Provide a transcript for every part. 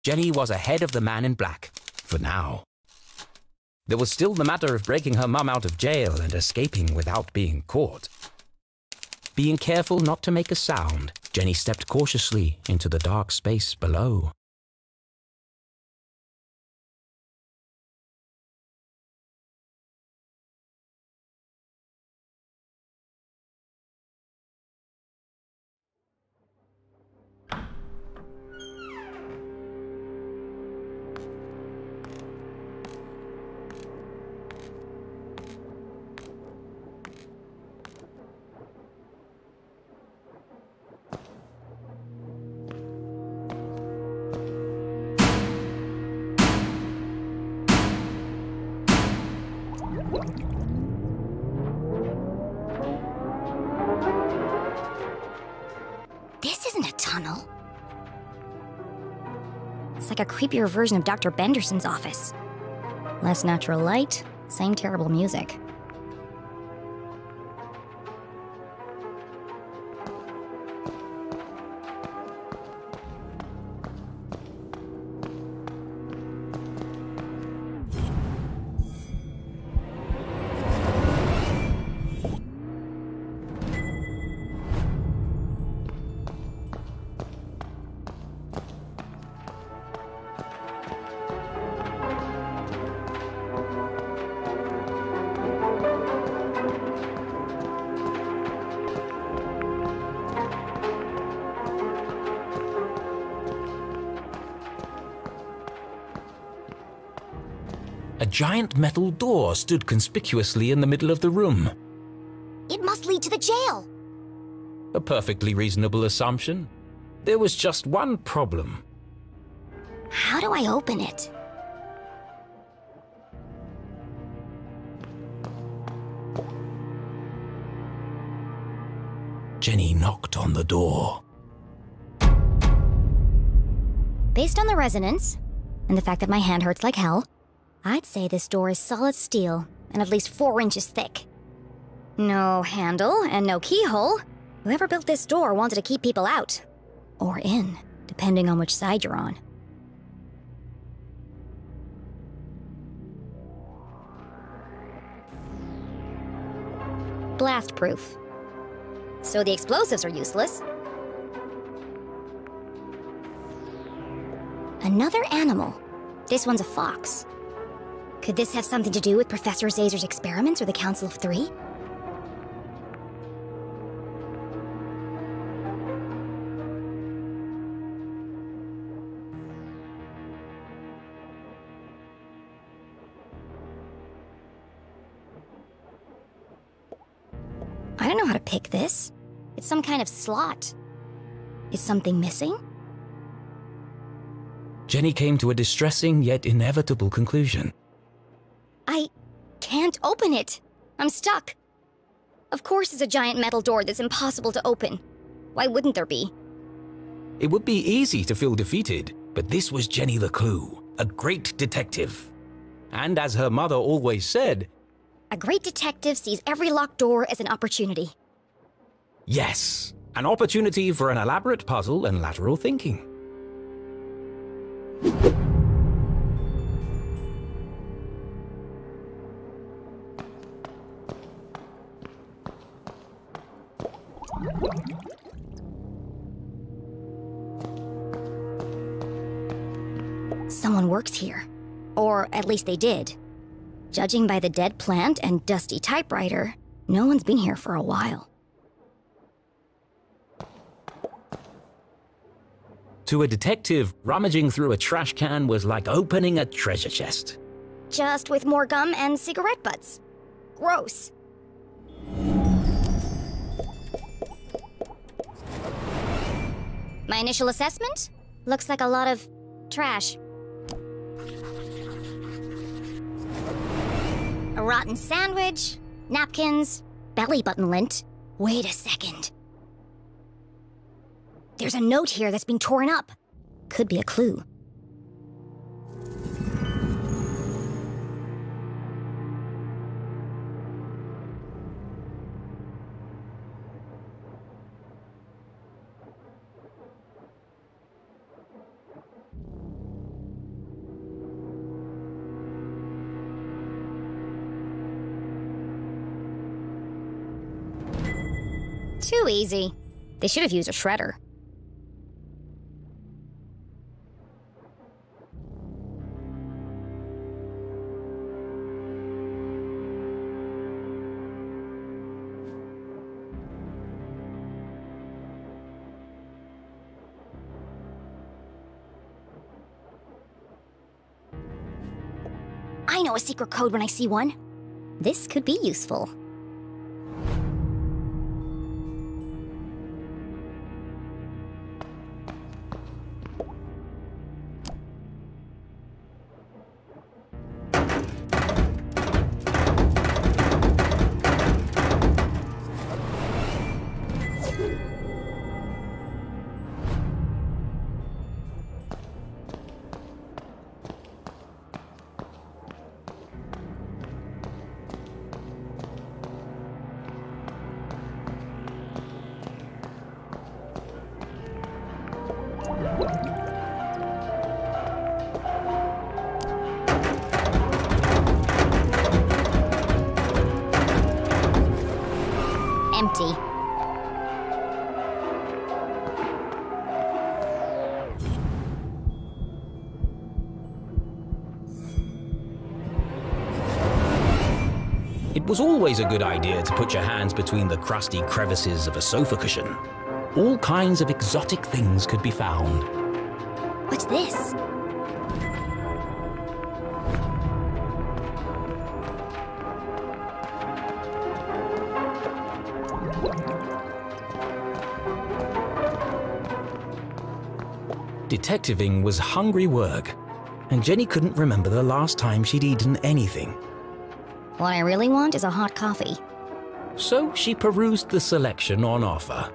Jenny was ahead of the man in black, for now. There was still the matter of breaking her mum out of jail and escaping without being caught. Being careful not to make a sound, Jenny stepped cautiously into the dark space below. This isn't a tunnel. It's like a creepier version of Dr. Benderson's office. Less natural light, same terrible music. A giant metal door stood conspicuously in the middle of the room. It must lead to the jail. A perfectly reasonable assumption. There was just one problem. How do I open it? Jenny knocked on the door. Based on the resonance, and the fact that my hand hurts like hell, I'd say this door is solid steel and at least 4 inches thick. No handle and no keyhole. Whoever built this door wanted to keep people out. Or in, depending on which side you're on. Blast-proof. So the explosives are useless. Another animal. This one's a fox. Could this have something to do with Professor Zazer's experiments or the Council of Three? I don't know how to pick this. It's some kind of slot. Is something missing? Jenny came to a distressing yet inevitable conclusion. I can't open it. I'm stuck. Of course it's a giant metal door that's impossible to open. Why wouldn't there be? It would be easy to feel defeated, but this was Jenny LeClue, a great detective. And as her mother always said, a great detective sees every locked door as an opportunity. Yes, an opportunity for an elaborate puzzle and lateral thinking. Someone works here. Or at least they did. Judging by the dead plant and dusty typewriter, no one's been here for a while. To a detective, rummaging through a trash can was like opening a treasure chest. Just with more gum and cigarette butts. Gross. My initial assessment? Looks like a lot of trash. A rotten sandwich, napkins, belly button lint. Wait a second. There's a note here that's been torn up. Could be a clue. Too easy. They should have used a shredder. I know a secret code when I see one. This could be useful. Empty. It was always a good idea to put your hands between the crusty crevices of a sofa cushion. All kinds of exotic things could be found. What's this? Detectiving was hungry work, and Jenny couldn't remember the last time she'd eaten anything. What I really want is a hot coffee. So she perused the selection on offer.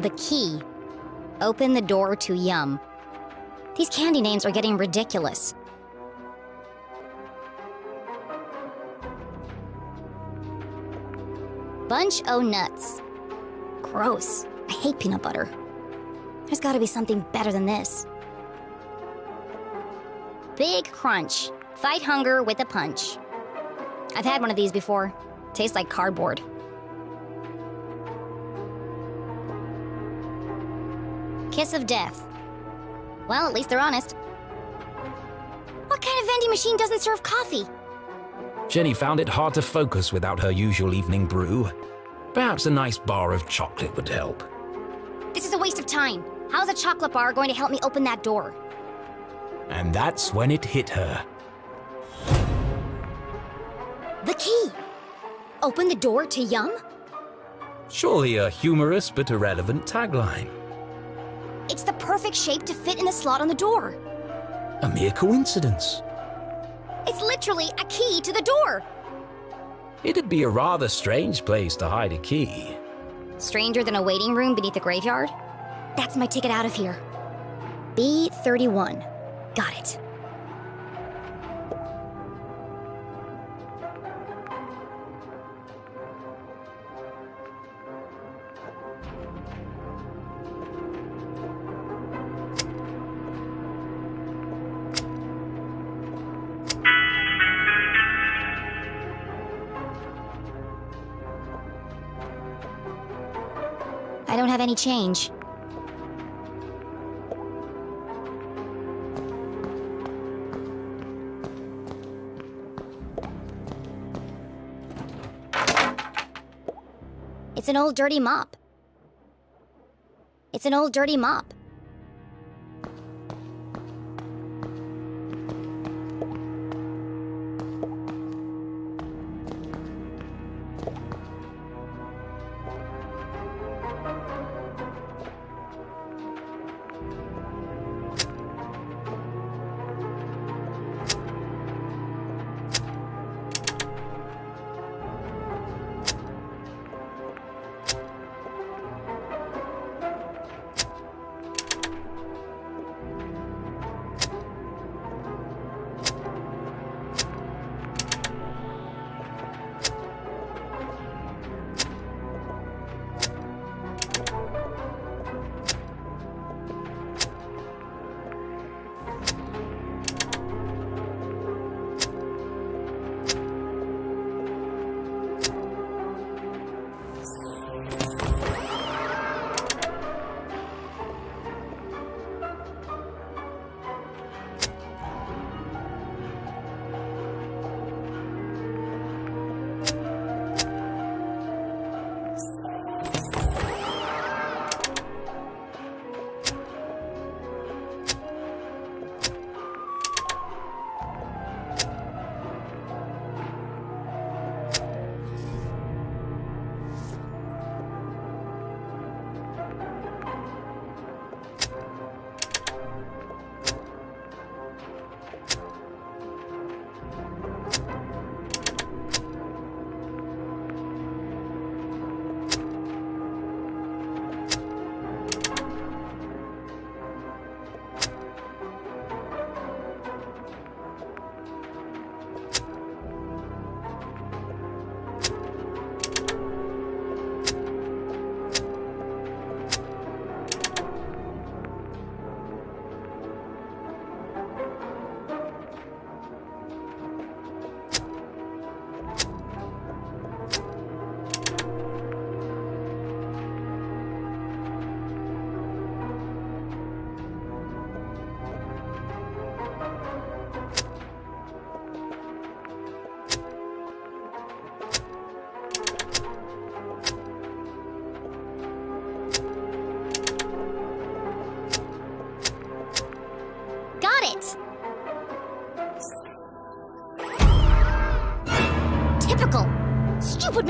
The key. Open the door to Yum. These candy names are getting ridiculous. Bunch o' nuts. Gross. I hate peanut butter. There's gotta be something better than this. Big Crunch. Fight hunger with a punch. I've had one of these before. Tastes like cardboard. Kiss of death. Well, at least they're honest. What kind of vending machine doesn't serve coffee? Jenny found it hard to focus without her usual evening brew. Perhaps a nice bar of chocolate would help. This is a waste of time. How's a chocolate bar going to help me open that door? And that's when it hit her. The key! Open the door to Yum? Surely a humorous but irrelevant tagline. It's the perfect shape to fit in the slot on the door. A mere coincidence. It's literally a key to the door. It'd be a rather strange place to hide a key. Stranger than a waiting room beneath a graveyard? That's my ticket out of here. B31. Got it. I don't have any change. It's an old dirty mop. It's an old dirty mop.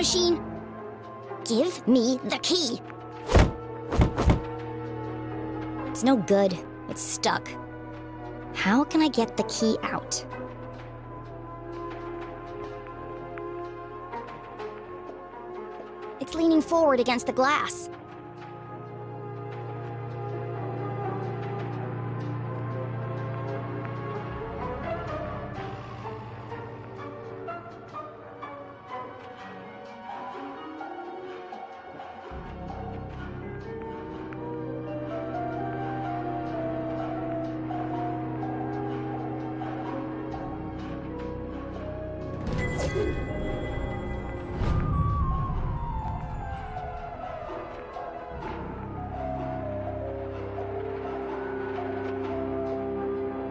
machine? Give me the key. It's no good. It's stuck. How can I get the key out? It's leaning forward against the glass.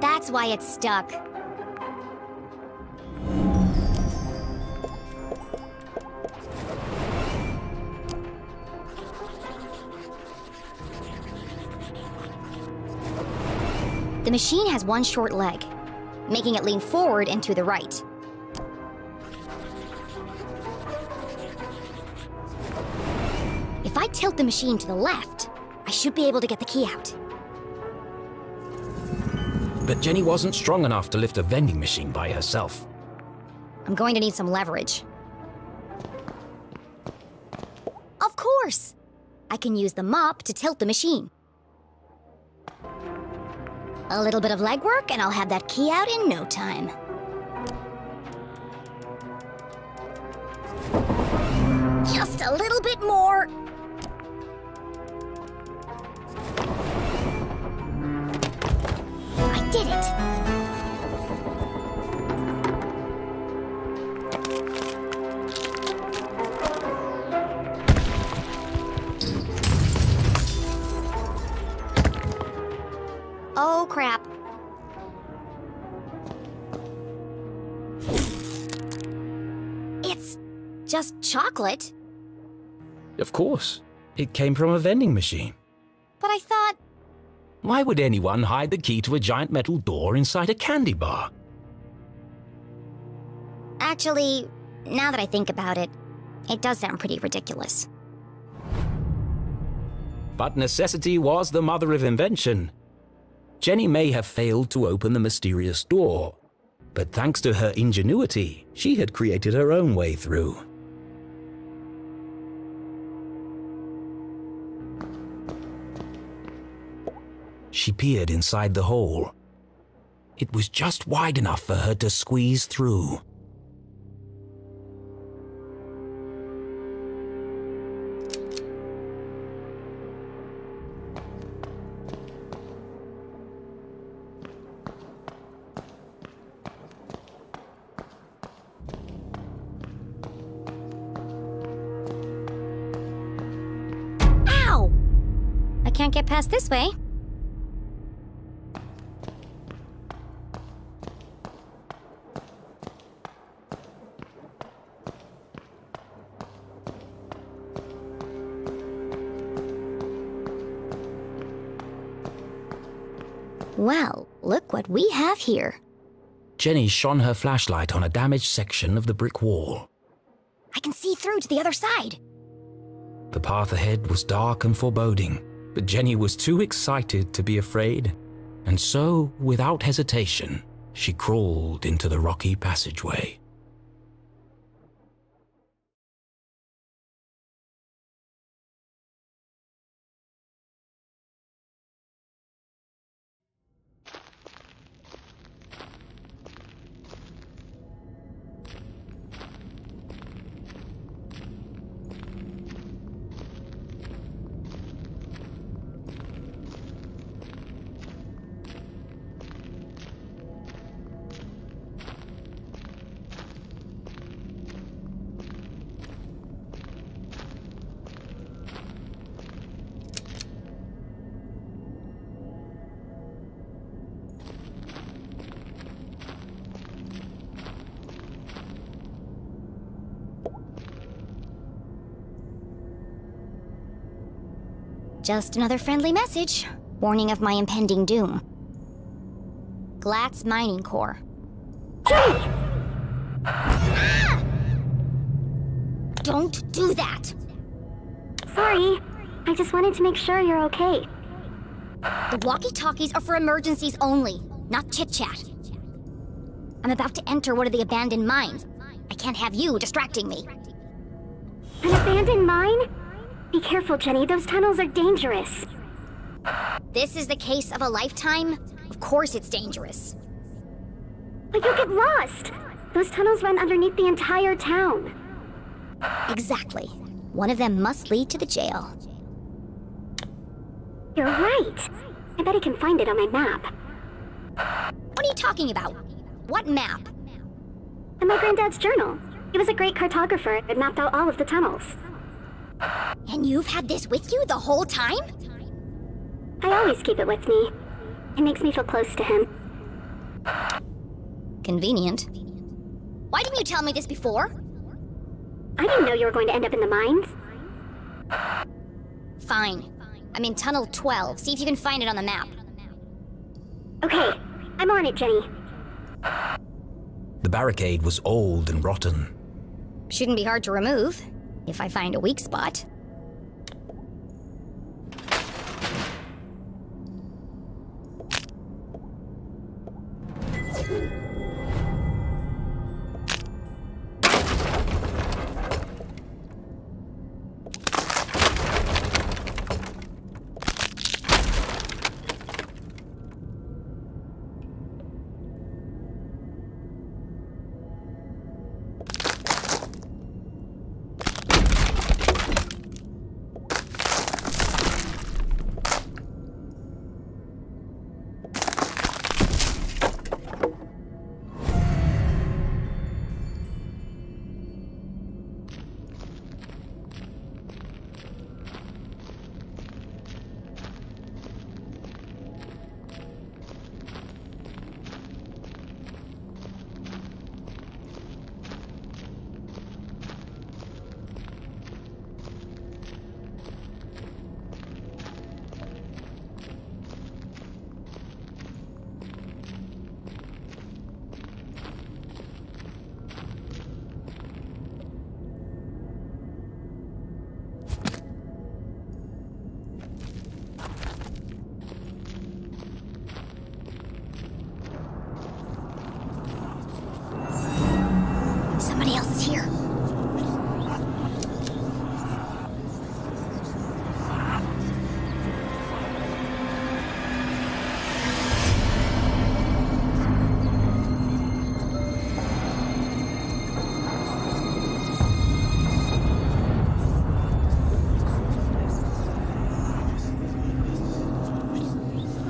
That's why it's stuck. The machine has one short leg, making it lean forward and to the right. If I tilt the machine to the left, I should be able to get the key out. But Jenny wasn't strong enough to lift a vending machine by herself. I'm going to need some leverage. Of course! I can use the mop to tilt the machine. A little bit of legwork and I'll have that key out in no time. Just a little bit more. I did it! Oh, crap. It's just chocolate. Of course. It came from a vending machine. But I thought... Why would anyone hide the key to a giant metal door inside a candy bar? Actually, now that I think about it, it does sound pretty ridiculous. But necessity was the mother of invention. Jenny may have failed to open the mysterious door, but thanks to her ingenuity, she had created her own way through. She peered inside the hole. It was just wide enough for her to squeeze through. Ow! I can't get past this way. Well, look what we have here. Jenny shone her flashlight on a damaged section of the brick wall. I can see through to the other side. The path ahead was dark and foreboding, but Jenny was too excited to be afraid, and so, without hesitation, she crawled into the rocky passageway. Just another friendly message, warning of my impending doom. Glatz Mining Core. Ah! Don't do that! Sorry. I just wanted to make sure you're okay. The walkie-talkies are for emergencies only, not chit-chat. I'm about to enter one of the abandoned mines. I can't have you distracting me. An abandoned mine? Be careful, Jenny. Those tunnels are dangerous. This is the case of a lifetime? Of course it's dangerous. But you'll get lost! Those tunnels run underneath the entire town. Exactly. One of them must lead to the jail. You're right. I bet I can find it on my map. What are you talking about? What map? In my granddad's journal. He was a great cartographer and mapped out all of the tunnels. And you've had this with you the whole time? I always keep it with me. It makes me feel close to him. Convenient. Why didn't you tell me this before? I didn't know you were going to end up in the mines. Fine. I'm in Tunnel 12. See if you can find it on the map. Okay, I'm on it, Jenny. The barricade was old and rotten. Shouldn't be hard to remove, if I find a weak spot. Somebody else is here.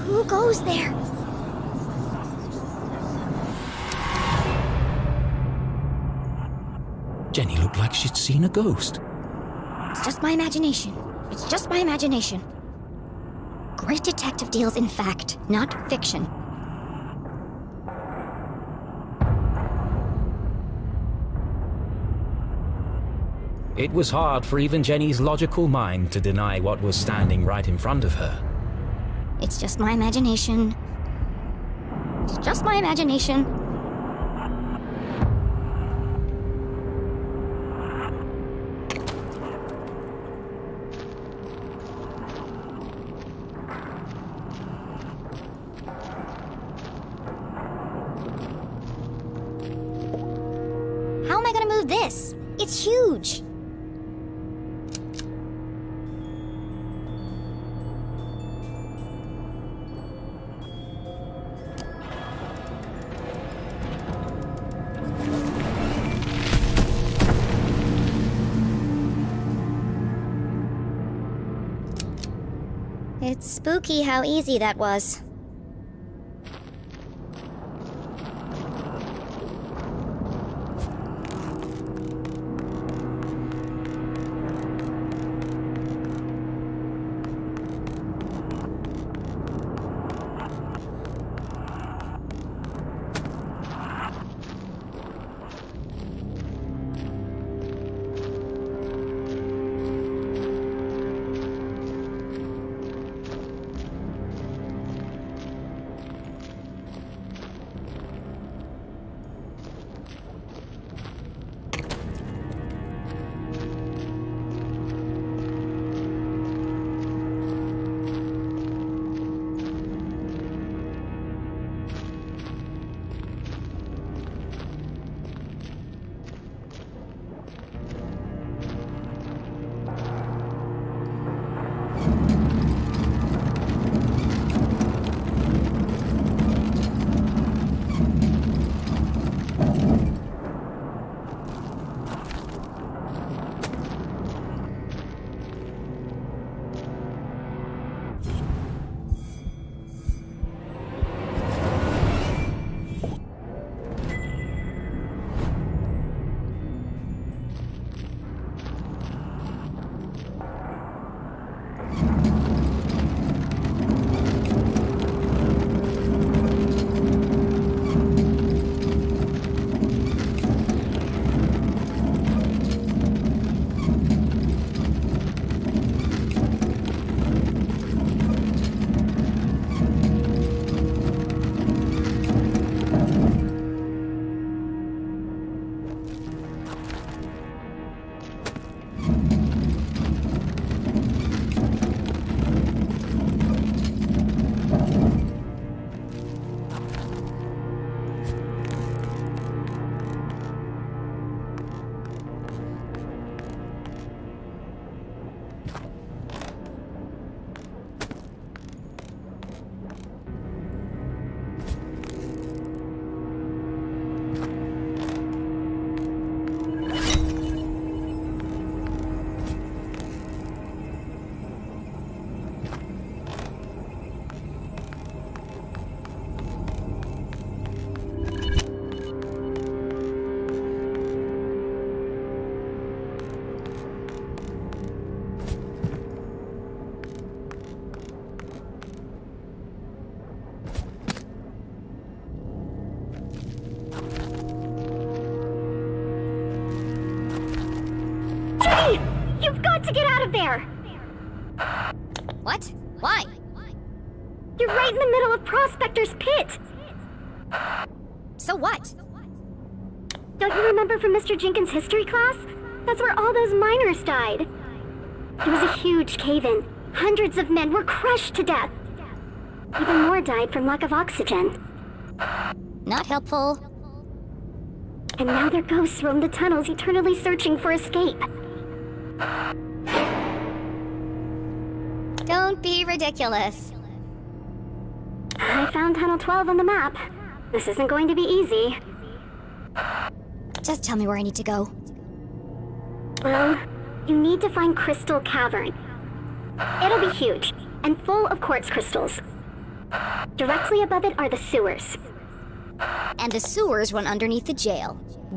Who goes there? Jenny looked like she'd seen a ghost. It's just my imagination. It's just my imagination. Great detective deals in fact, not fiction. It was hard for even Jenny's logical mind to deny what was standing right in front of her. It's just my imagination. It's just my imagination. How am I gonna move this? It's huge! It's spooky how easy that was. to get out of there! What? Why? You're right in the middle of Prospector's Pit! So what? Don't you remember from Mr. Jenkins' history class? That's where all those miners died. It was a huge cave-in. Hundreds of men were crushed to death. Even more died from lack of oxygen. Not helpful. And now their ghosts roam the tunnels, eternally searching for escape. Don't be ridiculous. I found Tunnel 12 on the map. This isn't going to be easy. Just tell me where I need to go. Well, you need to find Crystal Cavern. It'll be huge, and full of quartz crystals. Directly above it are the sewers. And the sewers run underneath the jail.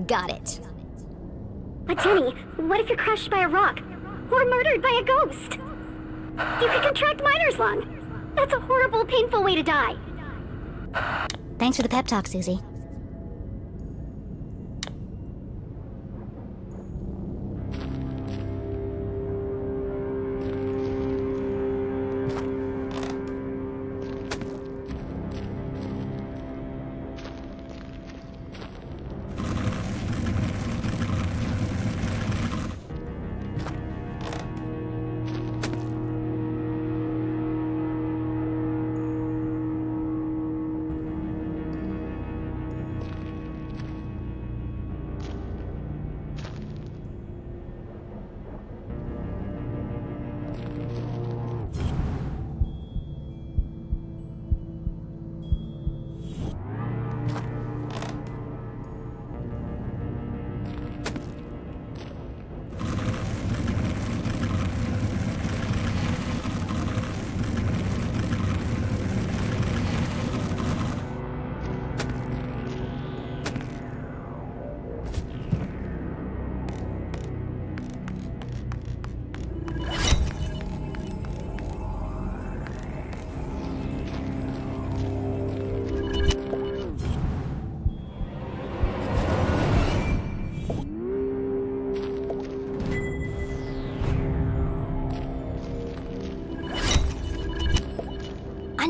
Got it. But Jenny, what if you're crushed by a rock? Or murdered by a ghost? You could contract miner's lung. That's a horrible, painful way to die. Thanks for the pep talk, Susie.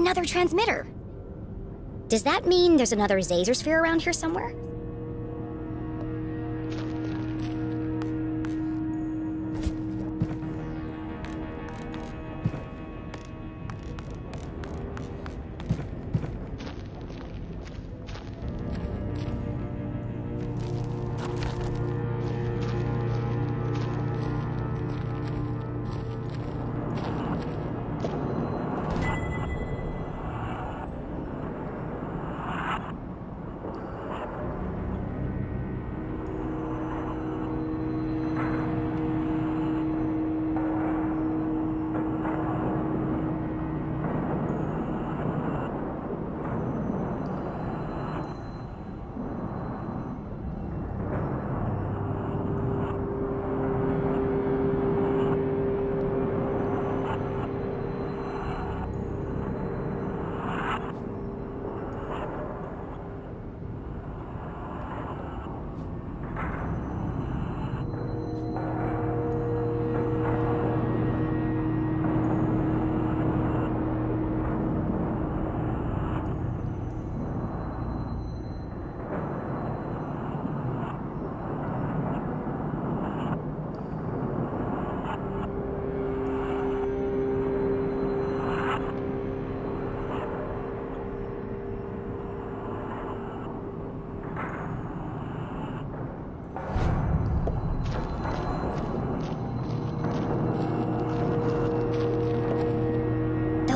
Another transmitter! Does that mean there's another Zazer sphere around here somewhere?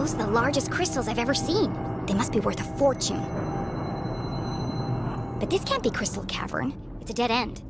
Those are the largest crystals I've ever seen. They must be worth a fortune. But this can't be Crystal Cavern. It's a dead end.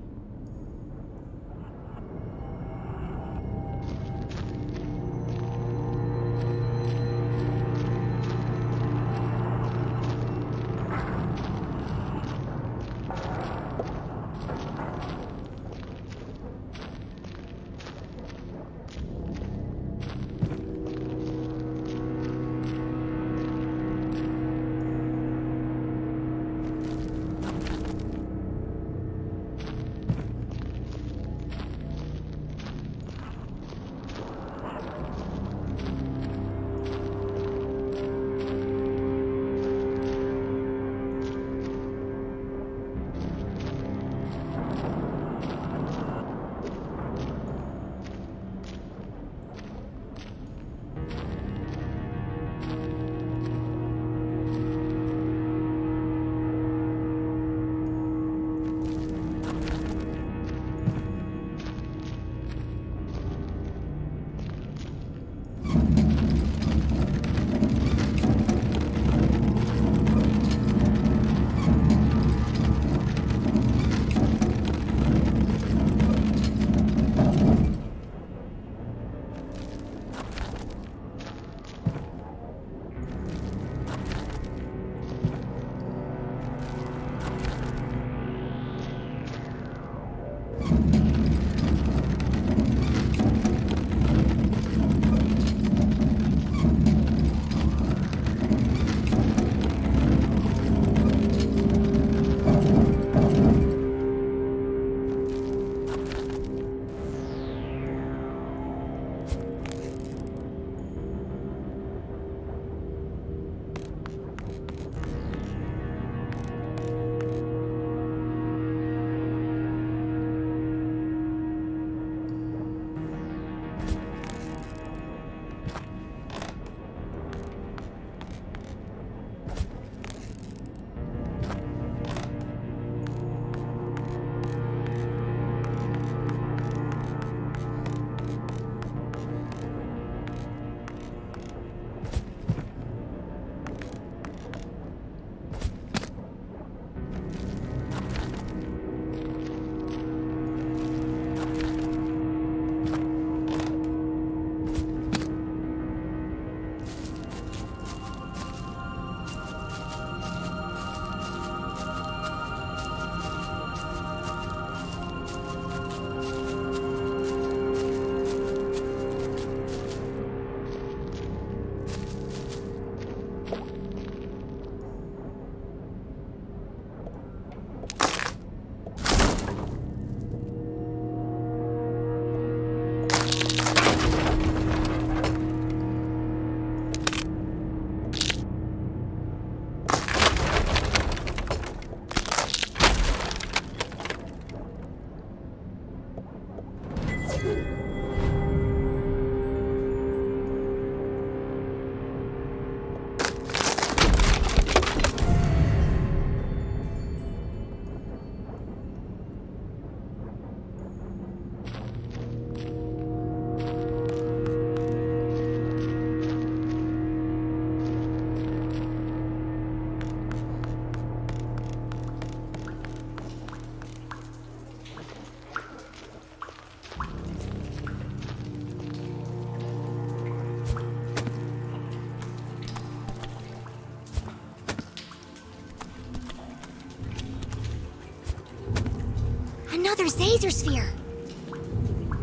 Another Zazer sphere!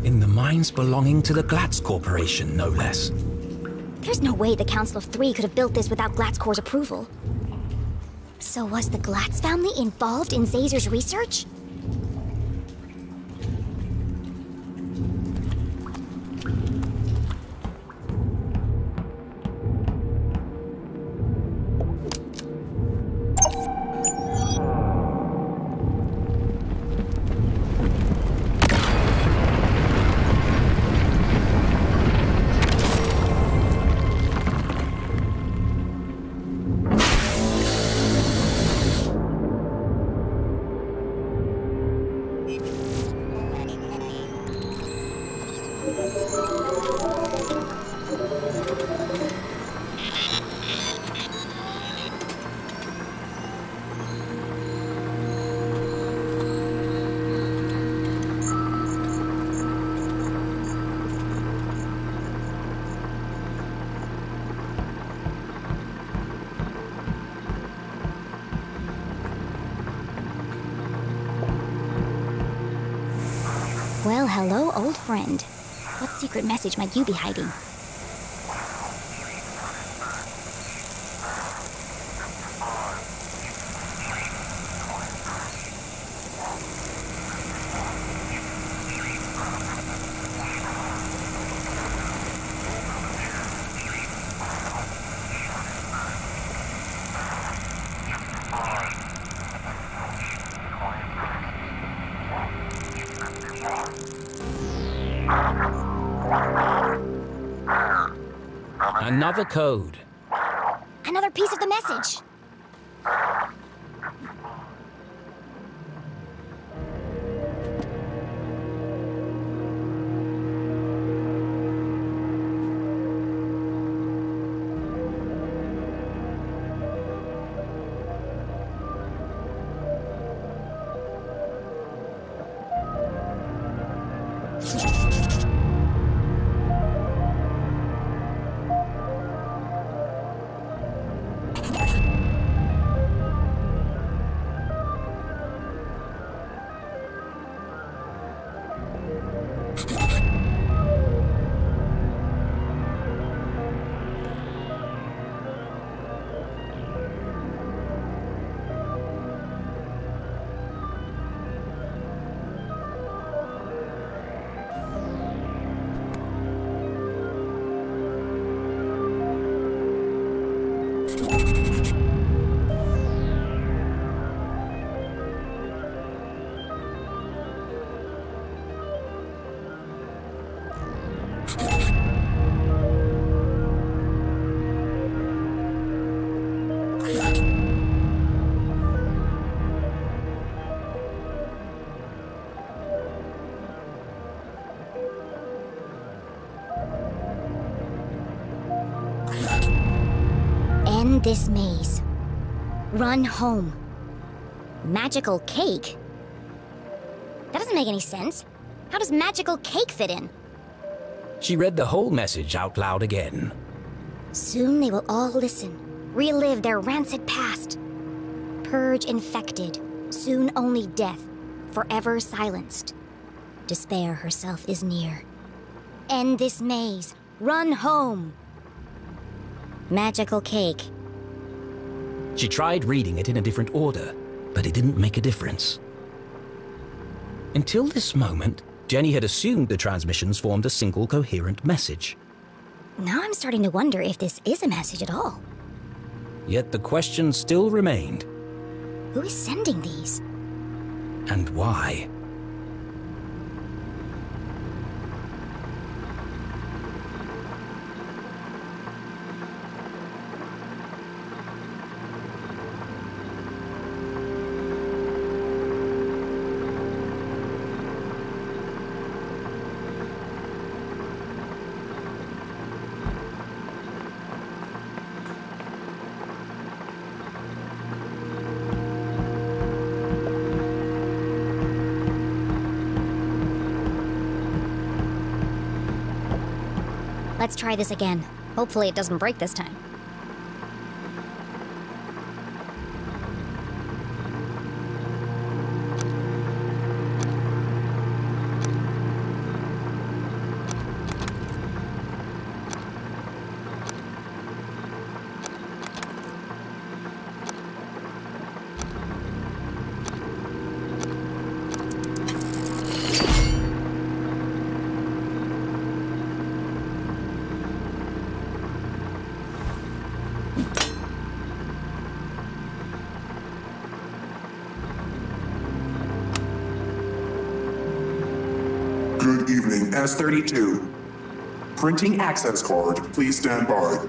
In the mines belonging to the Glatz Corporation, no less. There's no way the Council of Three could have built this without Glatzcor's approval. So was the Glatz family involved in Zazer's research? Well, hello, old friend. What secret message might you be hiding? Another code. Another piece of the message. End this maze. Run home. Magical cake? That doesn't make any sense. How does magical cake fit in? She read the whole message out loud again. Soon they will all listen, relive their rancid past. Purge infected, soon only death, forever silenced. Despair herself is near. End this maze. Run home. Magical cake. She tried reading it in a different order, but it didn't make a difference. Until this moment, Jenny had assumed the transmissions formed a single coherent message. Now I'm starting to wonder if this is a message at all. Yet the question still remained. Who is sending these? And why? Let's try this again. Hopefully it doesn't break this time. Good evening, S32. Printing access card, please stand by.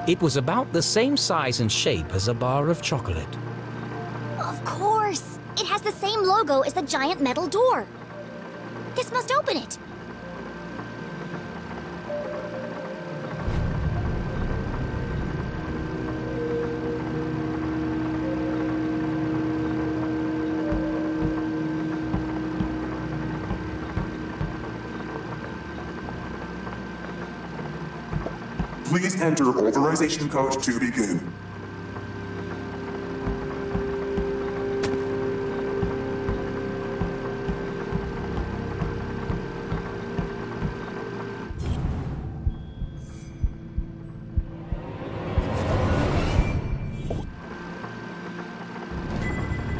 It was about the same size and shape as a bar of chocolate. Of course! It has the same logo as the giant metal door. This must open it. Please enter authorization code to begin.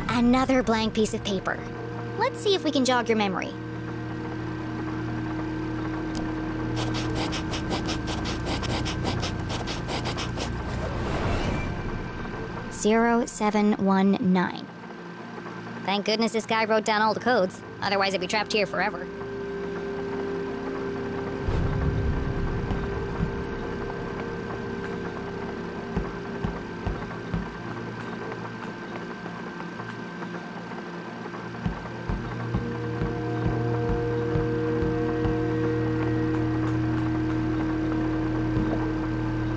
Another blank piece of paper. Let's see if we can jog your memory. (0719). Thank goodness this guy wrote down all the codes. Otherwise, I'd be trapped here forever.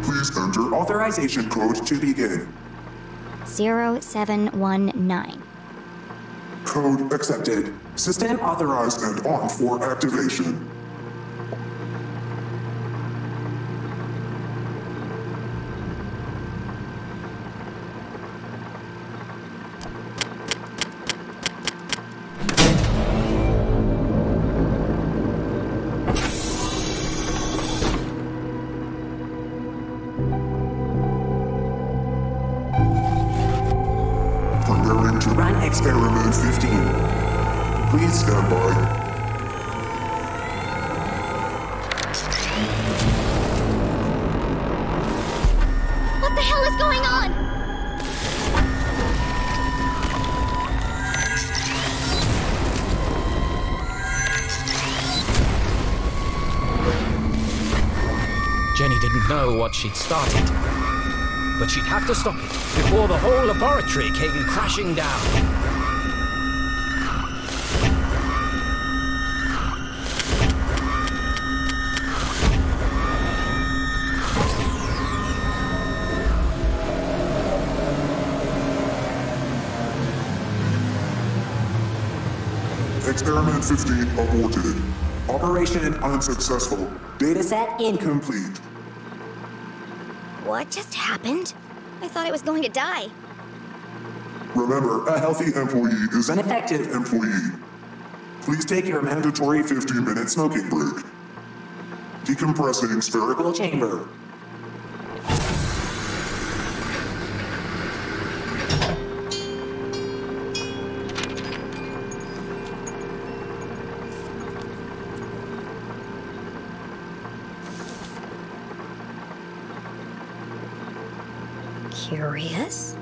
Please enter authorization code to begin. 0719. Code accepted. System authorized and on for activation. Preparing to run experiment 15. Please stand by. What the hell is going on? Jenny didn't know what she'd started, but she'd have to stop it before the whole laboratory came crashing down. Experiment 15 aborted. Operation unsuccessful. Dataset incomplete. What just happened? I thought I was going to die. Remember, a healthy employee is an effective employee. Please take your mandatory 15-minute smoking break. Decompressing spherical chamber. Curious.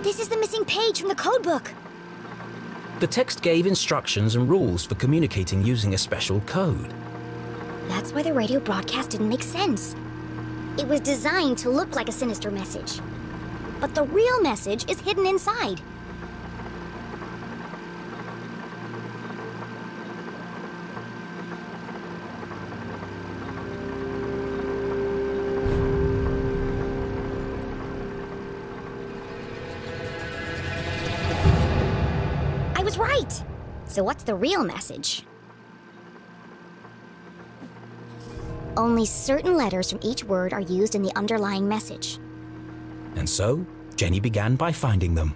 This is the missing page from the codebook. The text gave instructions and rules for communicating using a special code. That's why the radio broadcast didn't make sense. It was designed to look like a sinister message. But the real message is hidden inside. I was right! So what's the real message? Only certain letters from each word are used in the underlying message. And so, Jenny began by finding them.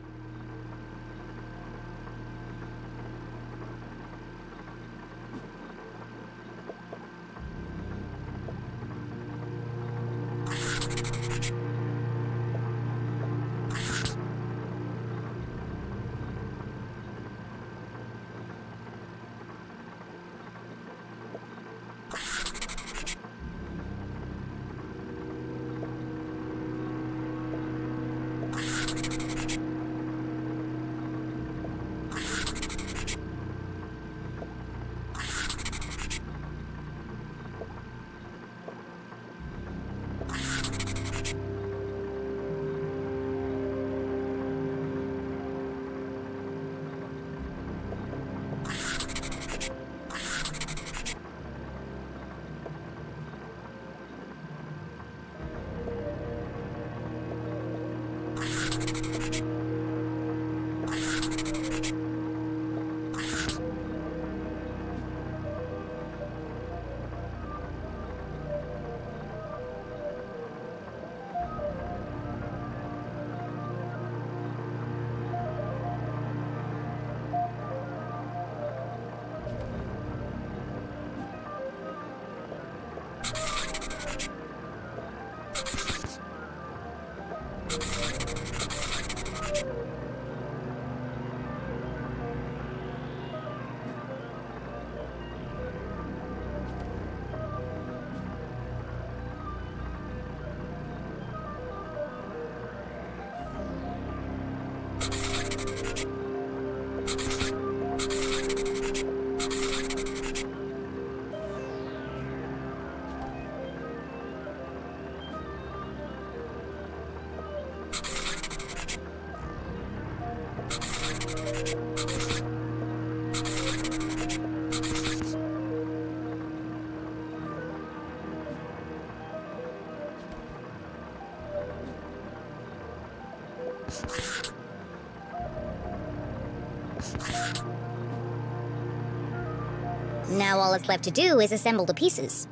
Now all it's left to do is assemble the pieces.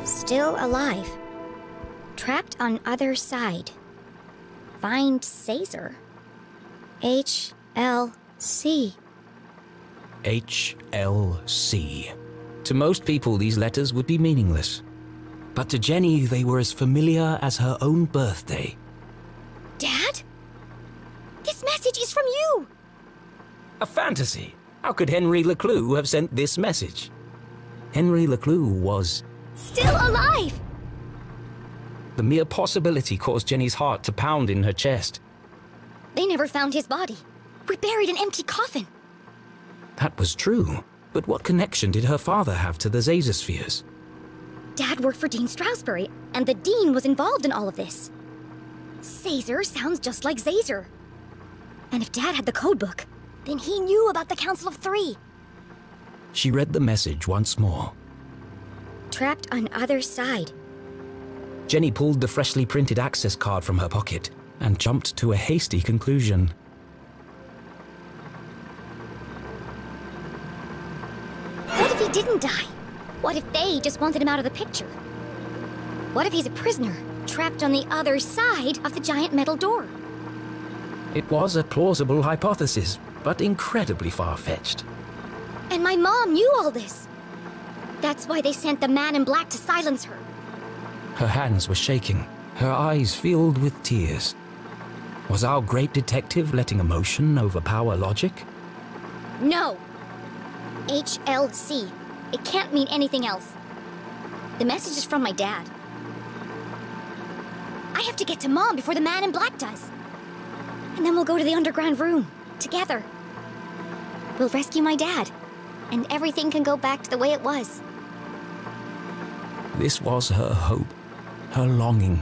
Still alive. Trapped on other side. Find Caesar. HLC. HLC. To most people, these letters would be meaningless. But to Jenny, they were as familiar as her own birthday. Dad? This message is from you! A fantasy? How could Henry LeClue have sent this message? Henry LeClue was... still alive! The mere possibility caused Jenny's heart to pound in her chest. They never found his body. We buried an empty coffin. That was true, but what connection did her father have to the Zazospheres? Dad worked for Dean Strasberry, and the Dean was involved in all of this. Caesar sounds just like Zazer. And if Dad had the codebook, then he knew about the Council of Three. She read the message once more. Trapped on other side. Jenny pulled the freshly printed access card from her pocket and jumped to a hasty conclusion. What if he didn't die? What if they just wanted him out of the picture? What if he's a prisoner, trapped on the other side of the giant metal door? It was a plausible hypothesis, but incredibly far-fetched. And my mom knew all this. That's why they sent the man in black to silence her. Her hands were shaking, her eyes filled with tears. Was our great detective letting emotion overpower logic? No. HLC. It can't mean anything else. The message is from my dad. I have to get to Mom before the man in black does. And then we'll go to the underground room, together. We'll rescue my dad, and everything can go back to the way it was. This was her hope, her longing.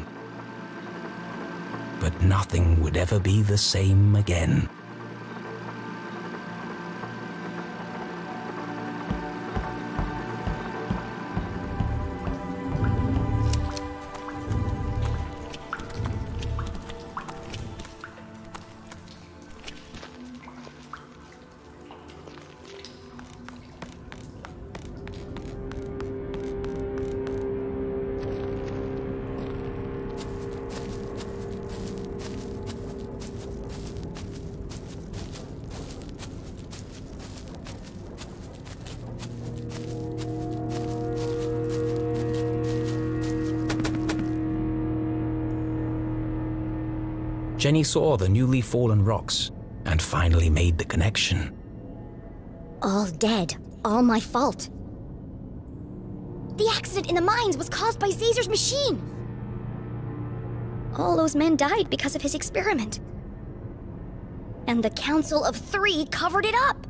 But nothing would ever be the same again. Jenny saw the newly fallen rocks and finally made the connection. All dead, all my fault. The accident in the mines was caused by Caesar's machine. All those men died because of his experiment. And the Council of Three covered it up.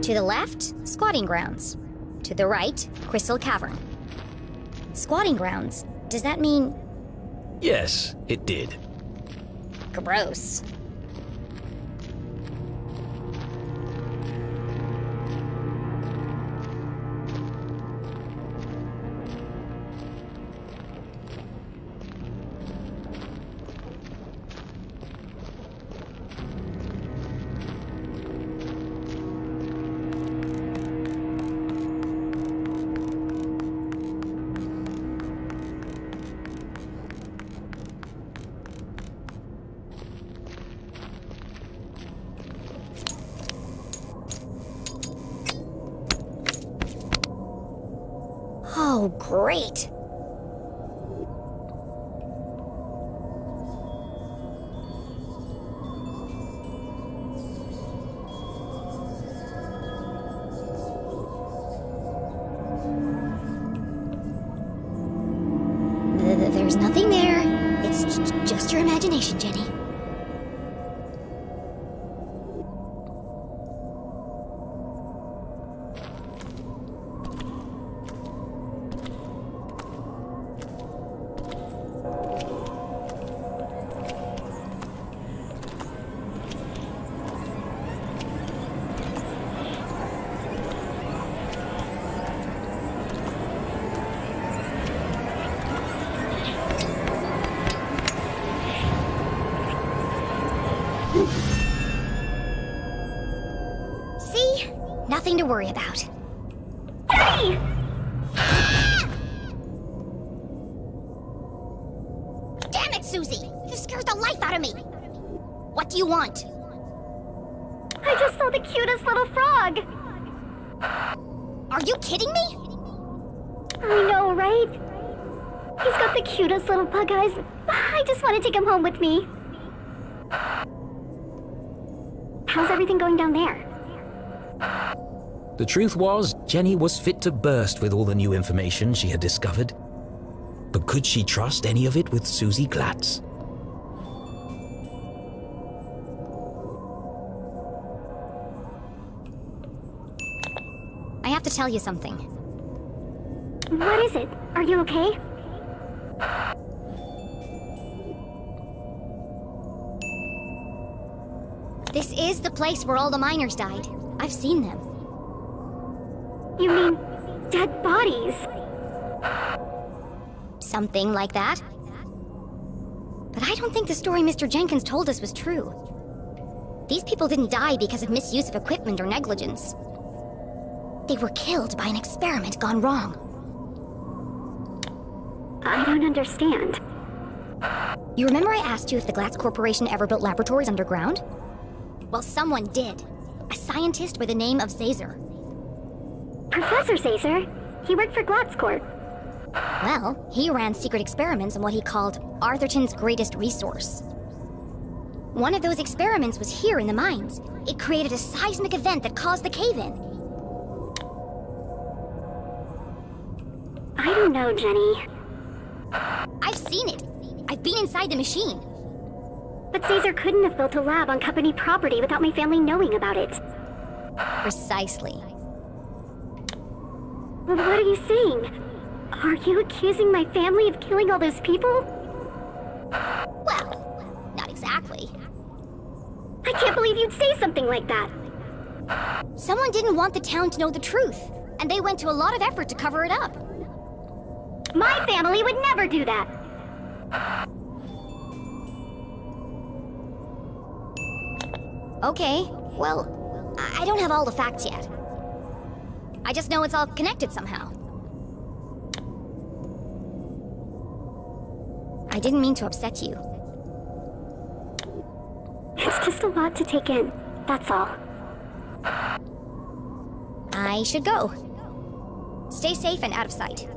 To the left, squatting grounds. To the right, Crystal Cavern. Squatting grounds? Does that mean... Yes, it did. Gross. Oh, great! There's nothing there. It's just your imagination, Jenny. See? Nothing to worry about. Hey! Damn it, Susie! You scared the life out of me! What do you want? I just saw the cutest little frog! Are you kidding me? I know, right? He's got the cutest little pug eyes. I just want to take him home with me. How's everything going down there? The truth was, Jenny was fit to burst with all the new information she had discovered. But could she trust any of it with Susie Glatz? I have to tell you something. What is it? Are you okay? This is the place where all the miners died. I've seen them. You mean dead bodies? Something like that. But I don't think the story Mr. Jenkins told us was true. These people didn't die because of misuse of equipment or negligence. They were killed by an experiment gone wrong. I don't understand. You remember I asked you if the Glatz Corporation ever built laboratories underground? Well, someone did. A scientist by the name of Zazer. Professor Zazer? He worked for Glatz Corp. Well, he ran secret experiments on what he called Arthurton's greatest resource. One of those experiments was here in the mines. It created a seismic event that caused the cave-in. I don't know, Jenny. I've seen it. I've been inside the machine. But Zazer couldn't have built a lab on company property without my family knowing about it. Precisely. Well, what are you saying? Are you accusing my family of killing all those people? Well, not exactly. I can't believe you'd say something like that. Someone didn't want the town to know the truth, and they went to a lot of effort to cover it up. My family would never do that. Okay, well, I don't have all the facts yet. I just know it's all connected somehow. I didn't mean to upset you. It's just a lot to take in, that's all. I should go. Stay safe and out of sight.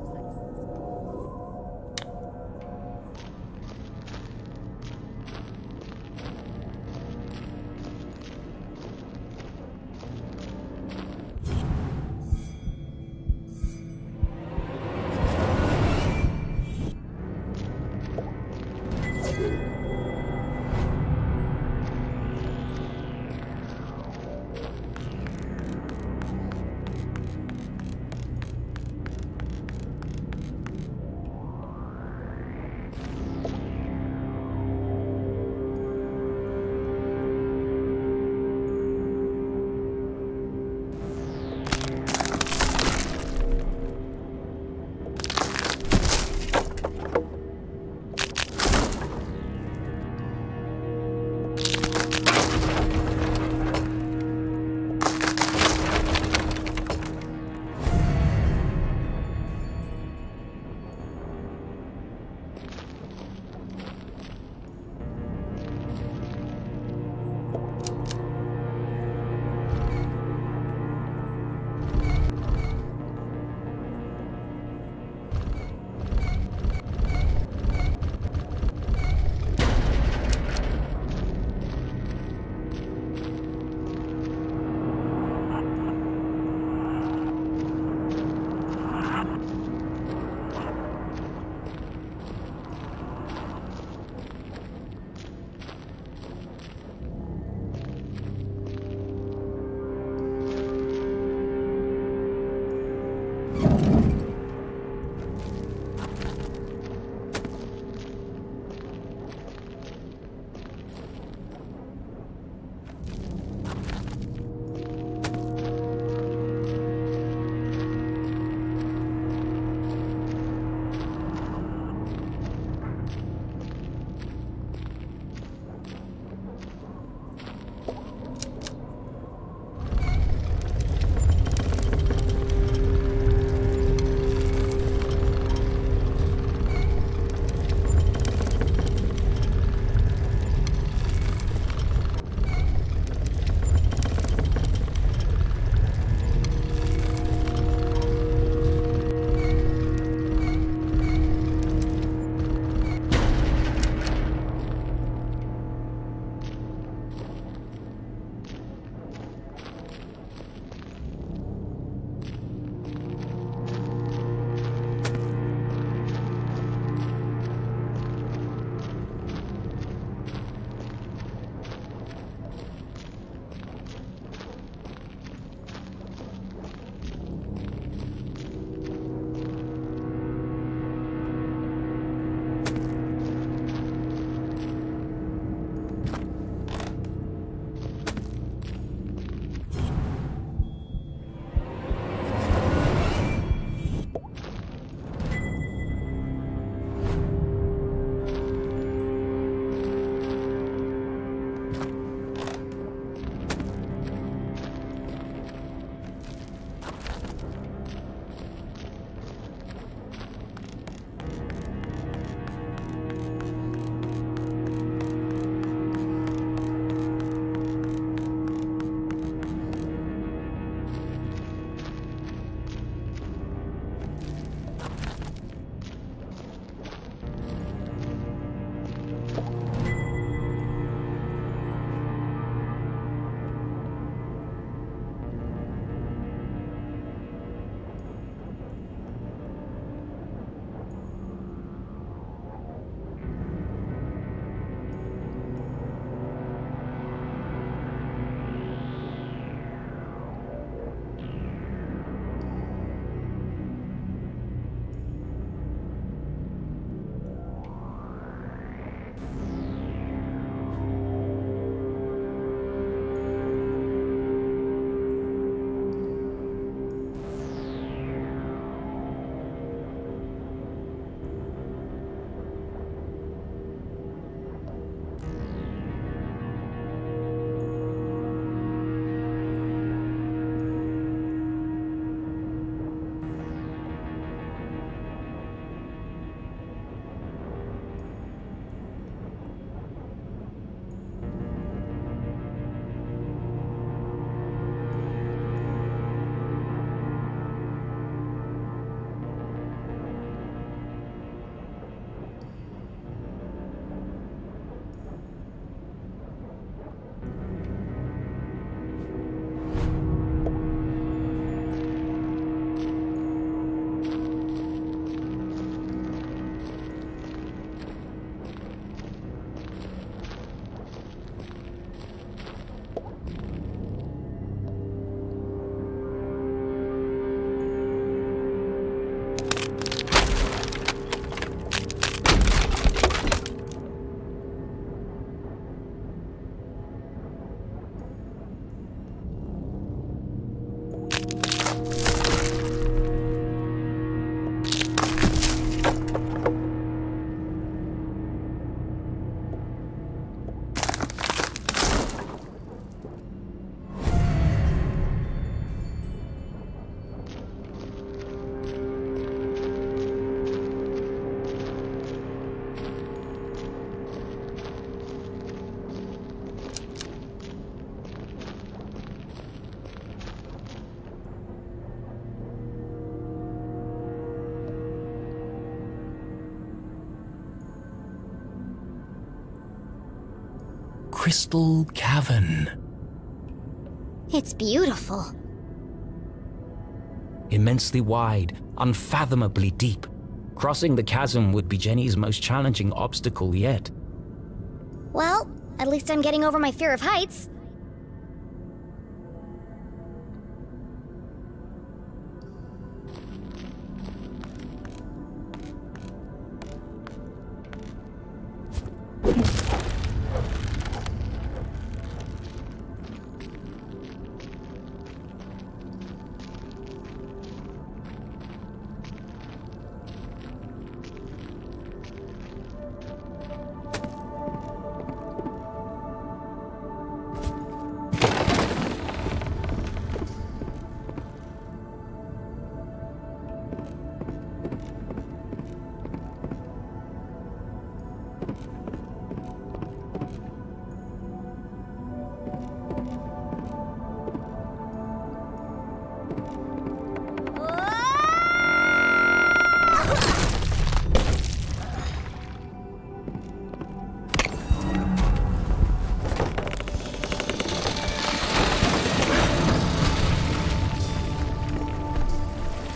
crystal cavern. It's beautiful. Immensely wide, unfathomably deep. Crossing the chasm would be Jenny's most challenging obstacle yet. Well, at least I'm getting over my fear of heights.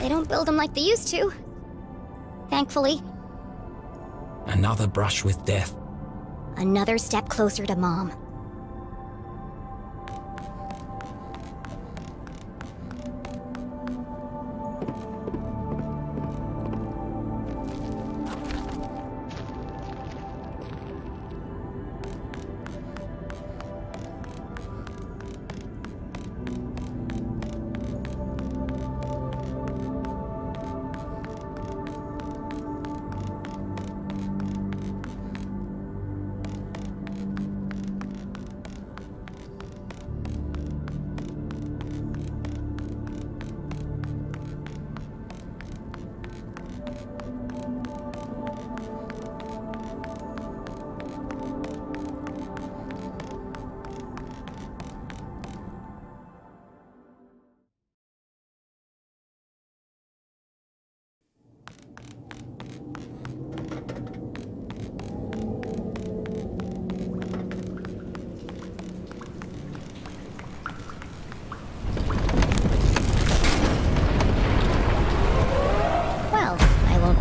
They don't build them like they used to. Thankfully. Another brush with death. Another step closer to Mom.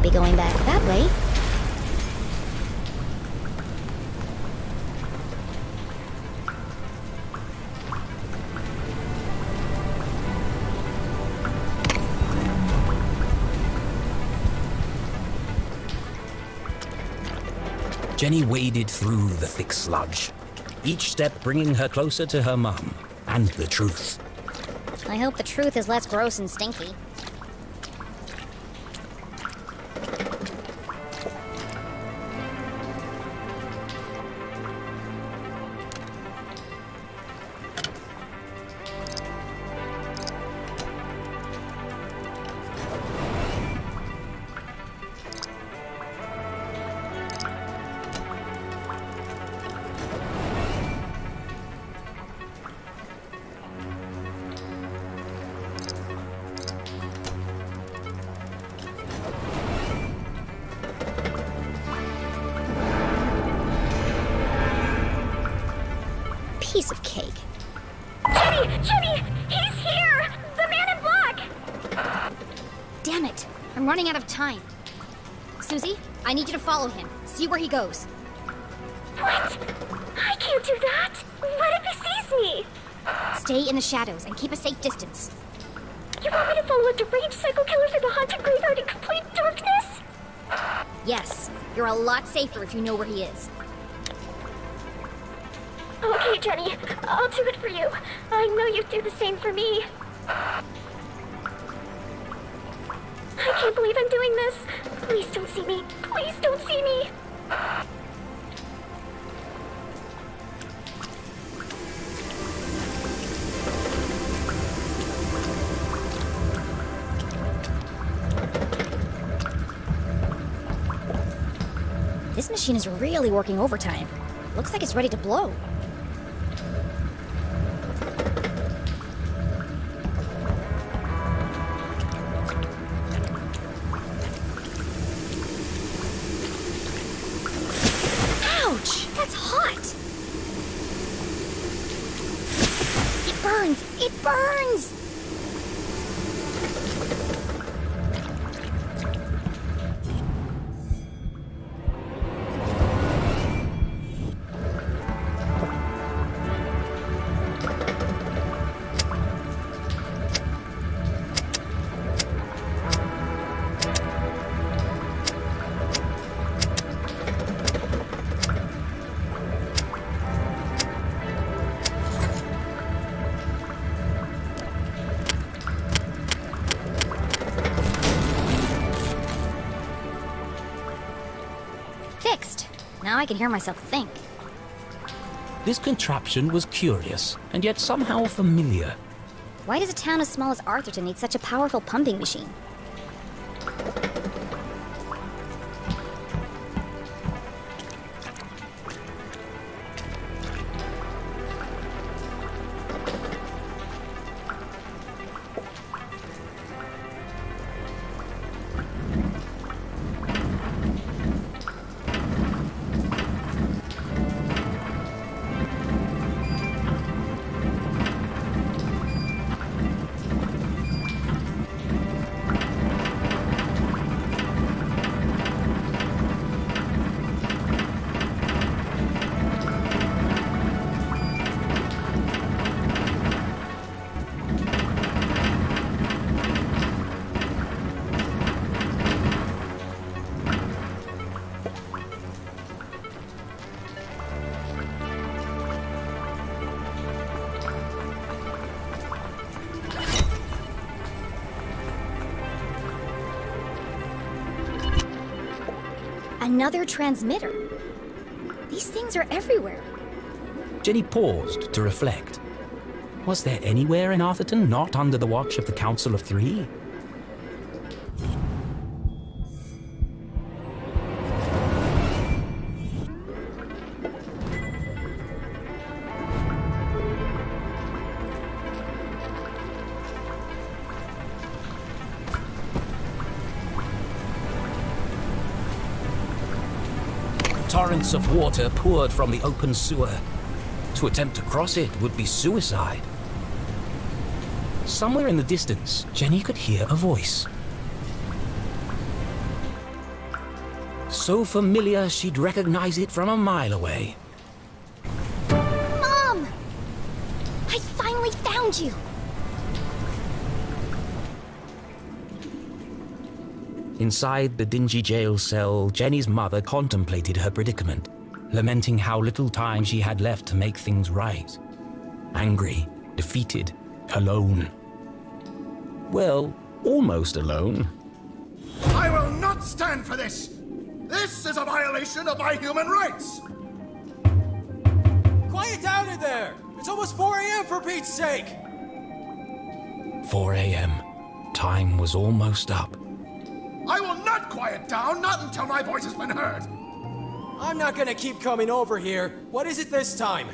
Be going back that way. Jenny waded through the thick sludge, each step bringing her closer to her mum and the truth. I hope the truth is less gross and stinky. Piece of cake. Jenny! He's here! The man in black! Damn it! I'm running out of time. Susie, I need you to follow him. See where he goes. What? I can't do that! What if he sees me? Stay in the shadows and keep a safe distance. You want me to follow a deranged psycho killer through the haunted graveyard in complete darkness? Yes, you're a lot safer if you know where he is. Okay, Jenny, I'll do it for you. I know you'd do the same for me. I can't believe I'm doing this. Please don't see me. Please don't see me. This machine is really working overtime. Looks like it's ready to blow. Ouch! That's hot! Now I can hear myself think. This contraption was curious, and yet somehow familiar. Why does a town as small as Arthurton need such a powerful pumping machine? Another transmitter. These things are everywhere. Jenny paused to reflect. Was there anywhere in Arthurton not under the watch of the Council of Three? Torrents of water poured from the open sewer. To attempt to cross it would be suicide. Somewhere in the distance, Jenny could hear a voice. So familiar she'd recognize it from a mile away. Mom! I finally found you! Inside the dingy jail cell, Jenny's mother contemplated her predicament, lamenting how little time she had left to make things right. Angry, defeated, alone. Well, almost alone. I will not stand for this! This is a violation of my human rights! Quiet down in there! It's almost 4 a.m. for Pete's sake! 4 a.m. Time was almost up. I will not quiet down, not until my voice has been heard! I'm not gonna keep coming over here. What is it this time?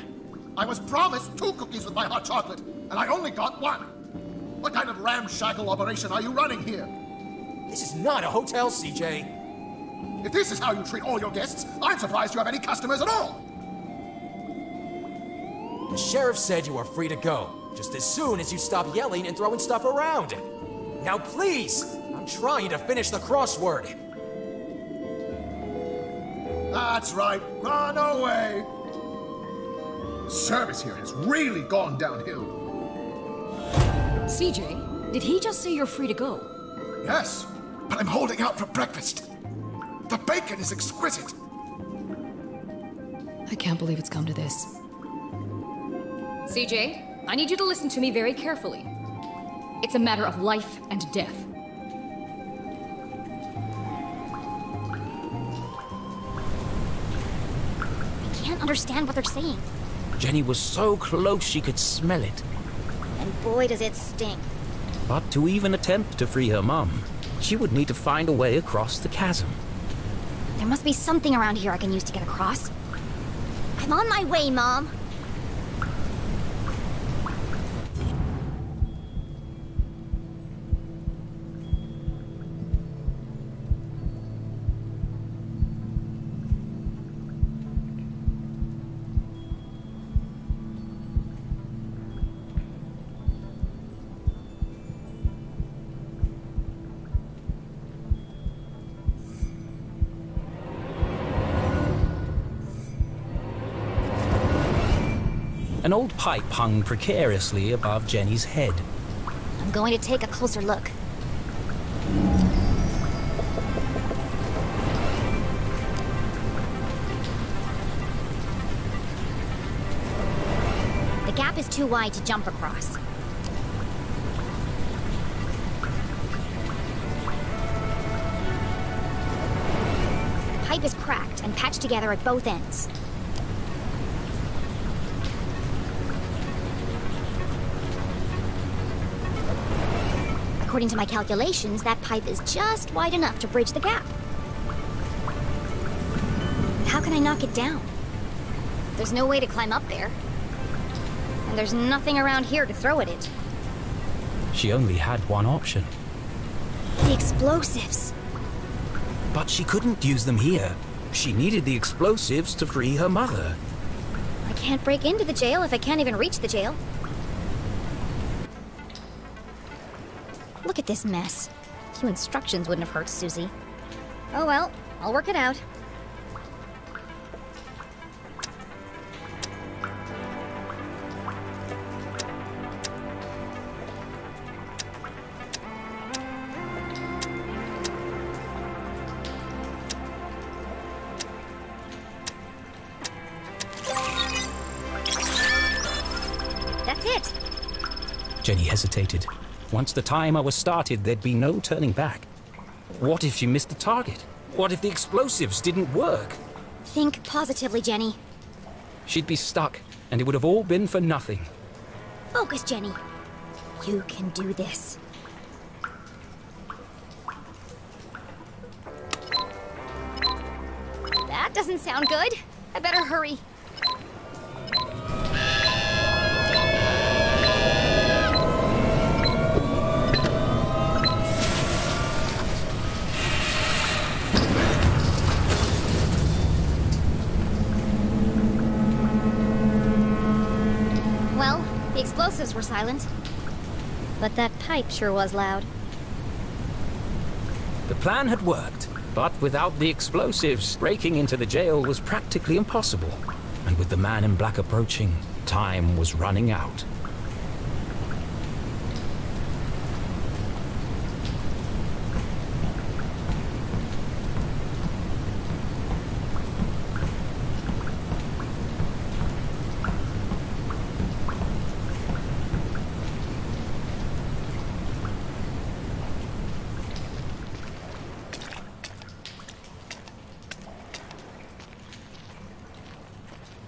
I was promised 2 cookies with my hot chocolate, and I only got 1. What kind of ramshackle operation are you running here? This is not a hotel, CJ. If this is how you treat all your guests, I'm surprised you have any customers at all! The sheriff said you are free to go, just as soon as you stop yelling and throwing stuff around. Now please, I'm trying to finish the crossword. That's right, run away! Service here has really gone downhill. CJ, did he just say you're free to go? Yes, but I'm holding out for breakfast. The bacon is exquisite. I can't believe it's come to this. CJ, I need you to listen to me very carefully. It's a matter of life and death. I can't understand what they're saying. Jenny was so close she could smell it. And boy does it stink. But to even attempt to free her mum, she would need to find a way across the chasm. There must be something around here I can use to get across. I'm on my way, Mom. An old pipe hung precariously above Jenny's head. I'm going to take a closer look. The gap is too wide to jump across. The pipe is cracked, and and patched together at both ends. According to my calculations, that pipe is just wide enough to bridge the gap. How can I knock it down? There's no way to climb up there. And there's nothing around here to throw at it. She only had one option. The explosives. But she couldn't use them here. She needed the explosives to free her mother. I can't break into the jail if I can't even reach the jail. Look at this mess. A few instructions wouldn't have hurt Susie. Oh well, I'll work it out. That's it! Jenny hesitated. Once the timer was started, there'd be no turning back. What if she missed the target? What if the explosives didn't work? Think positively, Jenny. She'd be stuck, and it would have all been for nothing. Focus, Jenny. You can do this. That doesn't sound good. I better hurry. Well, the explosives were silent. But that pipe sure was loud. The plan had worked, but without the explosives, breaking into the jail was practically impossible. And with the man in black approaching, time was running out.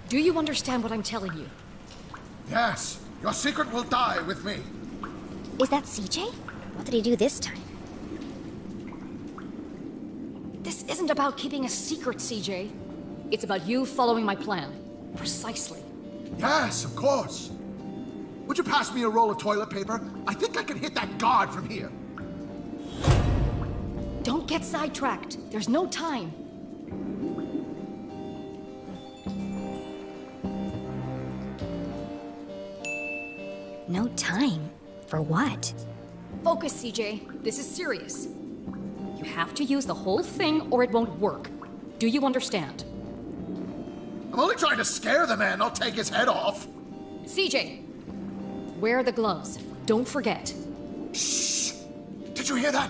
Do you understand what I'm telling you? Yes, your secret will die with me. Is that CJ? What did he do this time? This isn't about keeping a secret, CJ. It's about you following my plan. Precisely. Yes, of course. Would you pass me a roll of toilet paper? I think I can hit that guard from here. Don't get sidetracked. There's no time. No time? For what? Focus, CJ. This is serious. You have to use the whole thing or it won't work. Do you understand? I'm only trying to scare the man, not take his head off. CJ, wear the gloves. Don't forget. Shh! Did you hear that?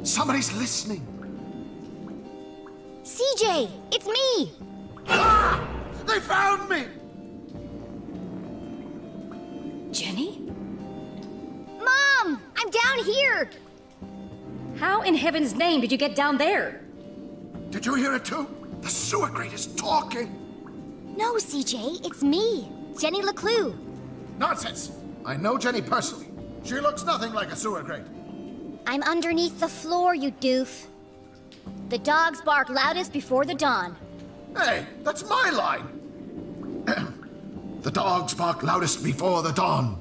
Somebody's listening. CJ! It's me! Ah! They found me! Jenny? Mom! I'm down here! How in heaven's name did you get down there? Did you hear it too? The sewer grate is talking. No, CJ, it's me, Jenny LeClue. Nonsense! I know Jenny personally. She looks nothing like a sewer grate. I'm underneath the floor, you doof. The dogs bark loudest before the dawn. Hey, that's my line. The dogs bark loudest before the dawn.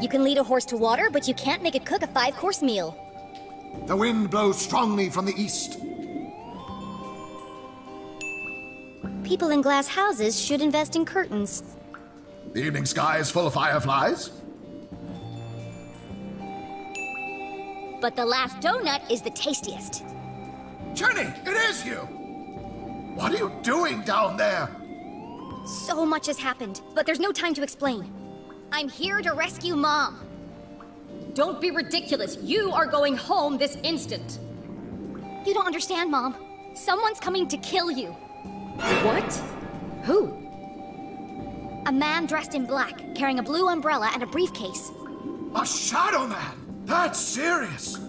You can lead a horse to water, but you can't make it cook a 5-course meal. The wind blows strongly from the east. People in glass houses should invest in curtains. The evening sky is full of fireflies. But the last donut is the tastiest. Jenny, it is you! What are you doing down there? So much has happened, but there's no time to explain. I'm here to rescue Mom. Don't be ridiculous. You are going home this instant. You don't understand, Mom. Someone's coming to kill you. What? Who? A man dressed in black, carrying a blue umbrella and a briefcase. A shadow man! That's serious!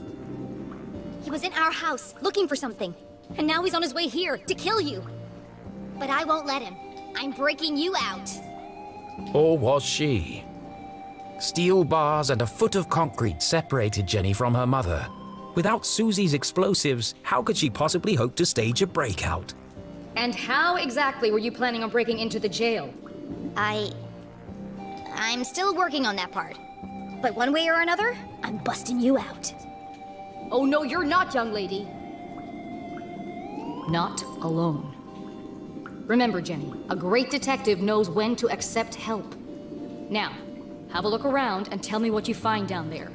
He was in our house, looking for something. And now he's on his way here, to kill you. But I won't let him. I'm breaking you out. Or was she? Steel bars and a foot of concrete separated Jenny from her mother. Without Susie's explosives, how could she possibly hope to stage a breakout? And how exactly were you planning on breaking into the jail? I'm still working on that part. But one way or another, I'm busting you out. Oh no, you're not, young lady. Not alone. Remember, Jenny, a great detective knows when to accept help. Now, have a look around and tell me what you find down there.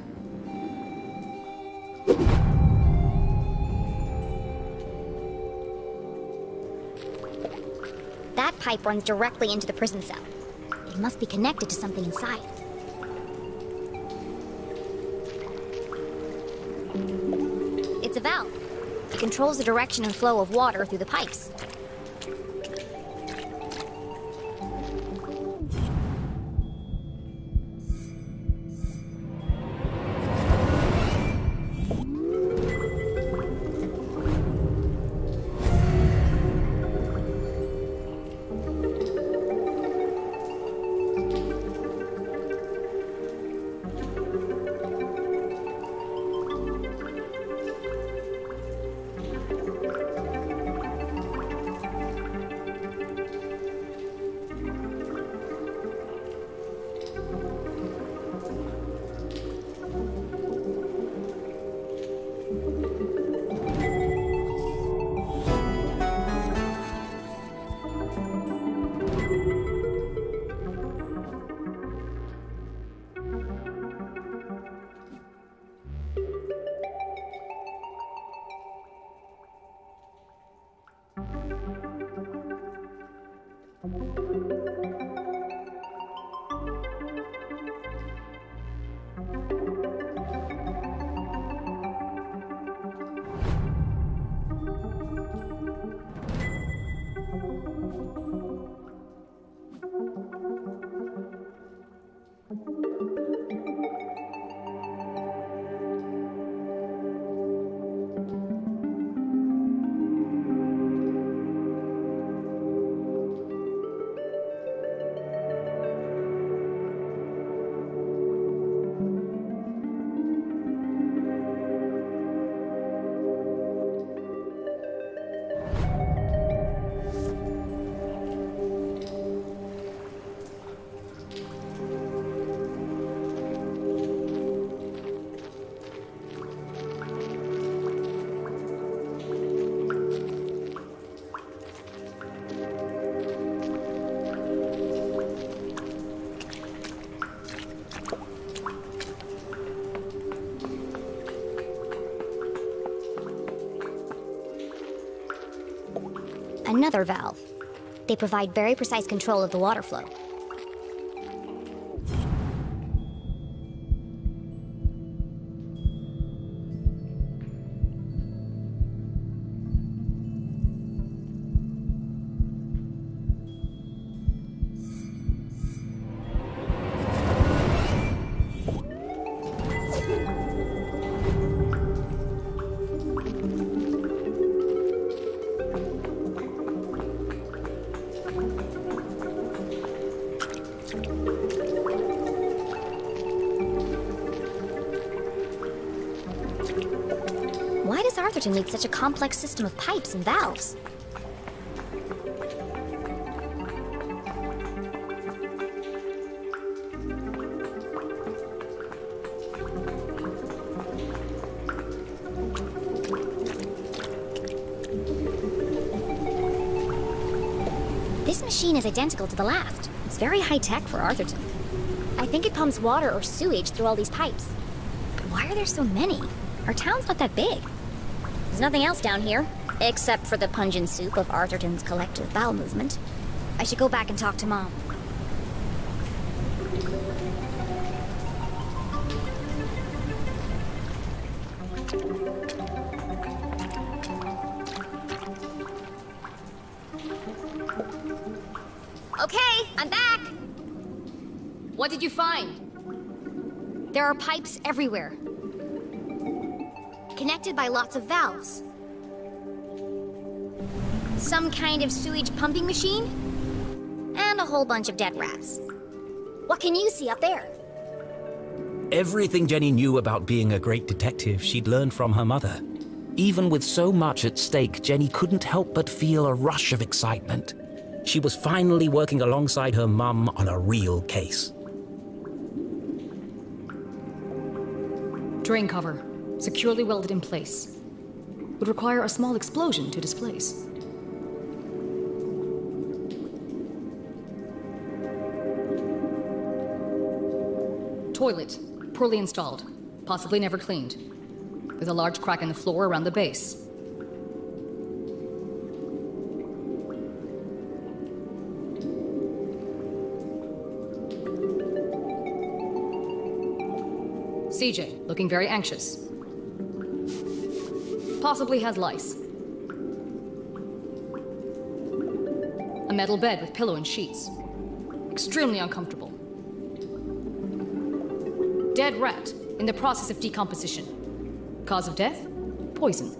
That pipe runs directly into the prison cell. It must be connected to something inside. It's a valve. It controls the direction and flow of water through the pipes. Another valve. They provide very precise control of the water flow. Why does Arthurton need such a complex system of pipes and valves? This machine is identical to the last. It's very high-tech for Arthurton. I think it pumps water or sewage through all these pipes. But why are there so many? Our town's not that big. There's nothing else down here, except for the pungent soup of Arthurton's collective bowel movement. I should go back and talk to Mom. Okay, I'm back! What did you find? There are pipes everywhere. connected by lots of valves. Some kind of sewage pumping machine? And a whole bunch of dead rats. What can you see up there? Everything Jenny knew about being a great detective she'd learned from her mother. Even with so much at stake, Jenny couldn't help but feel a rush of excitement. She was finally working alongside her mum on a real case. Drain cover, securely welded in place. Would require a small explosion to displace. Toilet, poorly installed, possibly never cleaned. With a large crack in the floor around the base. CJ, looking very anxious. Possibly has lice. A metal bed with pillow and sheets. Extremely uncomfortable. Dead rat, in the process of decomposition. Cause of death? Poison.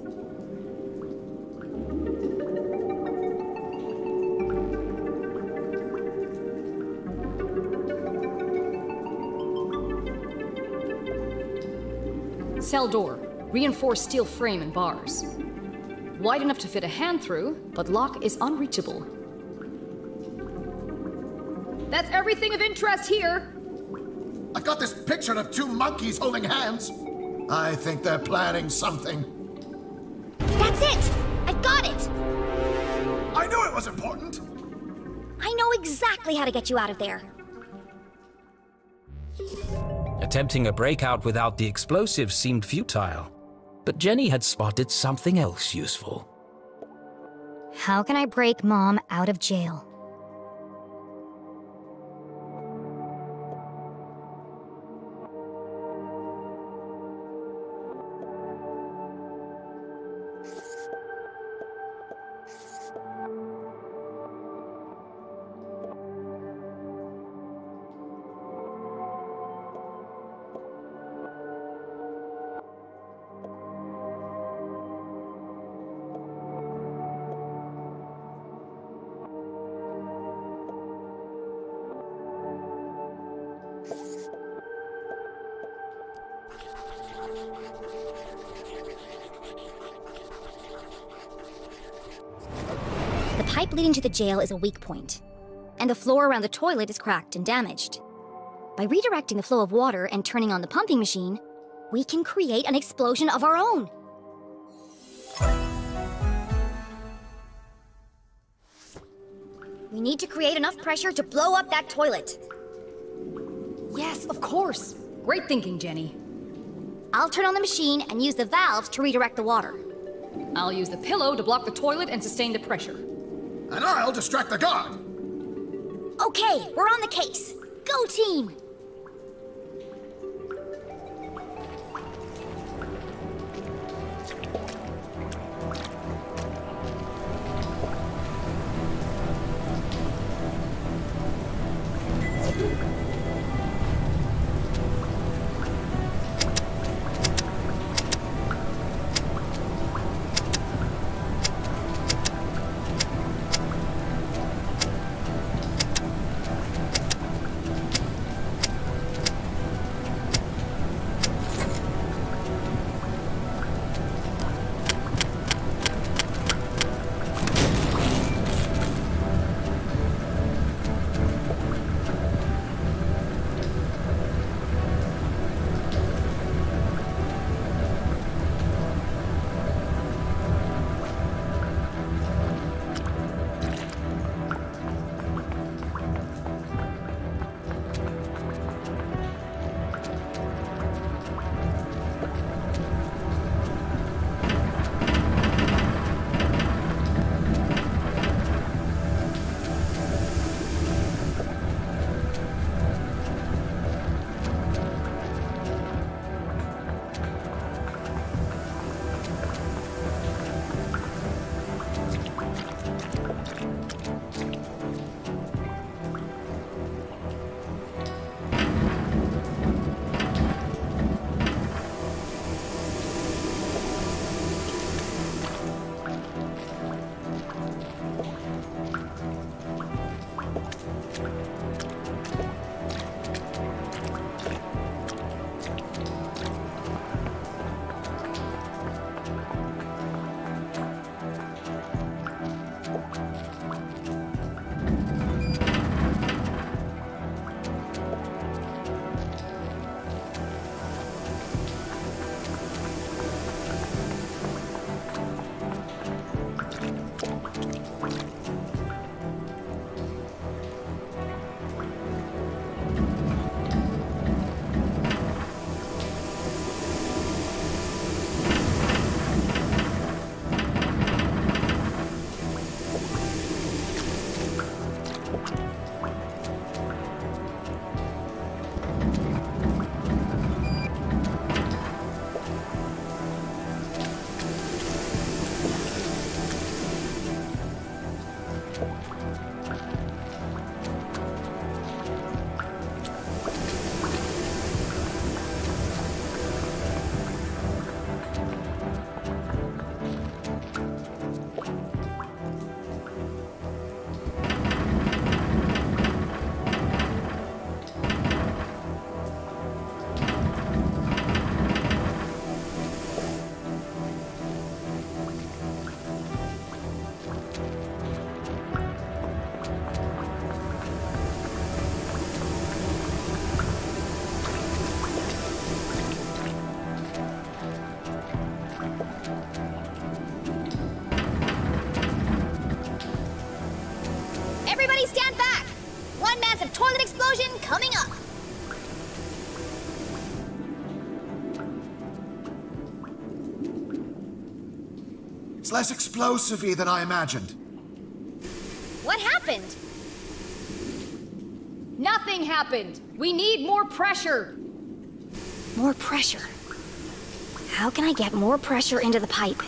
Cell door, reinforced steel frame and bars. Wide enough to fit a hand through, but lock is unreachable. That's everything of interest here! I've got this picture of two monkeys holding hands. I think they're planning something. That's it! I've got it! I knew it was important! I know exactly how to get you out of there. Attempting a breakout without the explosives seemed futile, but Jenny had spotted something else useful. How can I break Mom out of jail? The pipe leading to the jail is a weak point, and the floor around the toilet is cracked and damaged. By redirecting the flow of water and turning on the pumping machine, we can create an explosion of our own. We need to create enough pressure to blow up that toilet. Yes, of course. Great thinking, Jenny. I'll turn on the machine and use the valves to redirect the water. I'll use the pillow to block the toilet and sustain the pressure. And I'll distract the guard. Okay, we're on the case. Go team! It's less explosive-y than I imagined. What happened? Nothing happened. We need more pressure. More pressure. How can I get more pressure into the pipe?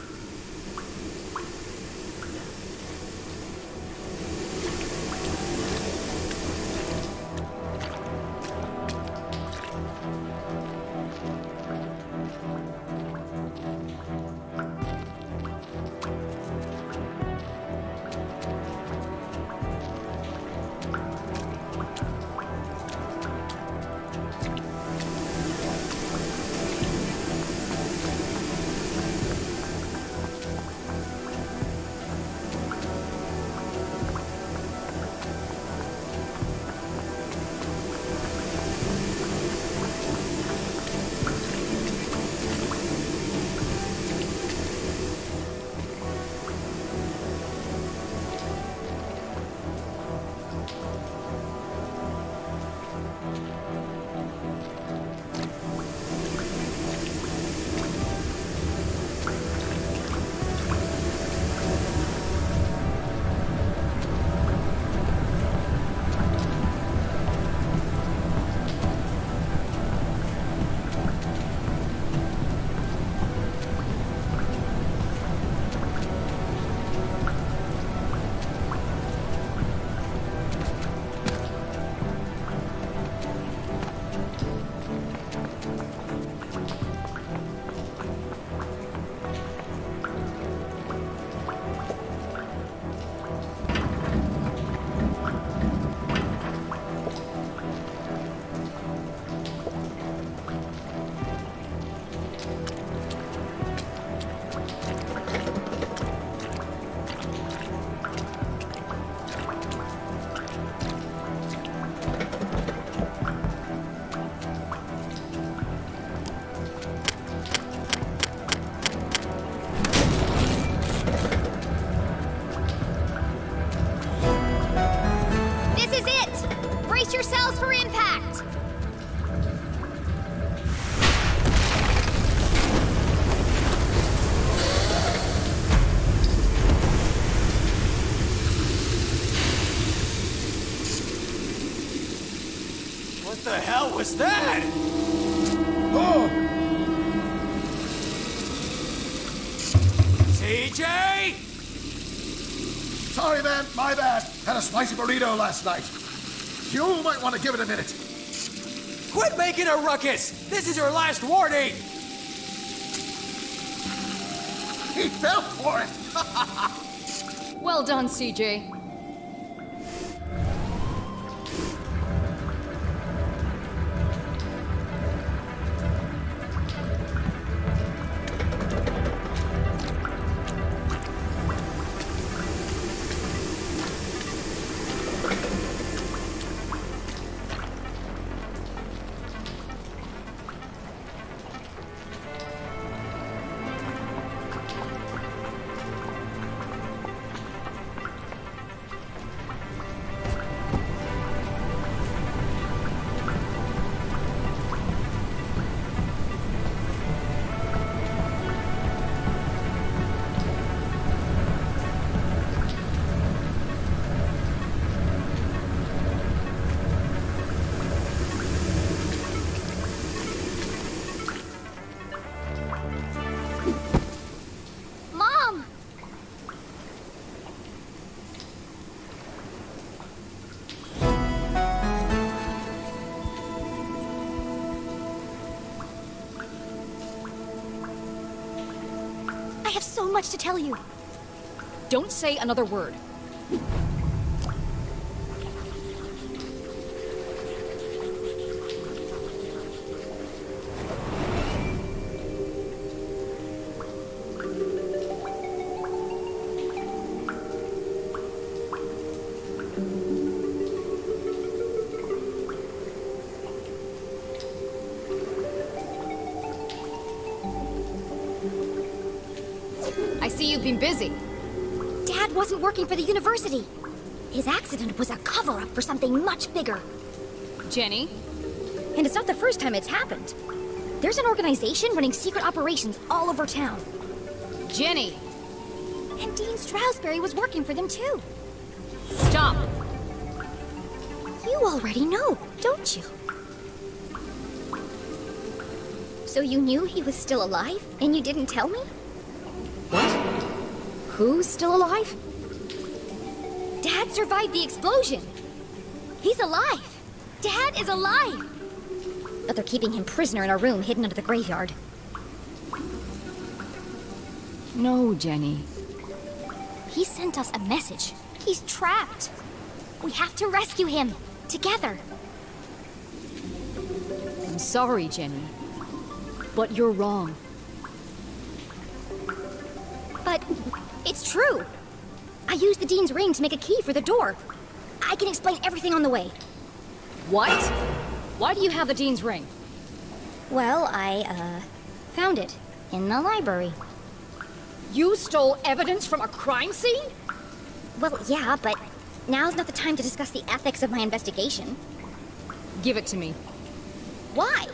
What the hell was that? Oh! CJ! Sorry, man. My bad. Had a spicy burrito last night. You might want to give it a minute. Quit making a ruckus! This is your last warning! He fell for it! Well done, CJ. I have so much to tell you. Don't say another word. I see you've been busy. Dad wasn't working for the university. His accident was a cover-up for something much bigger. Jenny? And it's not the first time it's happened. There's an organization running secret operations all over town. Jenny! And Dean Stroudsbury was working for them too. Stop! You already know, don't you? So you knew he was still alive, and you didn't tell me? What? Who's still alive? Dad survived the explosion. He's alive. Dad is alive. But they're keeping him prisoner in a room hidden under the graveyard. No, Jenny. He sent us a message. He's trapped. We have to rescue him. Together. I'm sorry, Jenny. But you're wrong. But it's true. I used the Dean's ring to make a key for the door. I can explain everything on the way. What? Why do you have the Dean's ring? Well, I, found it in the library. You stole evidence from a crime scene? Well, yeah, but now's not the time to discuss the ethics of my investigation. Give it to me. Why?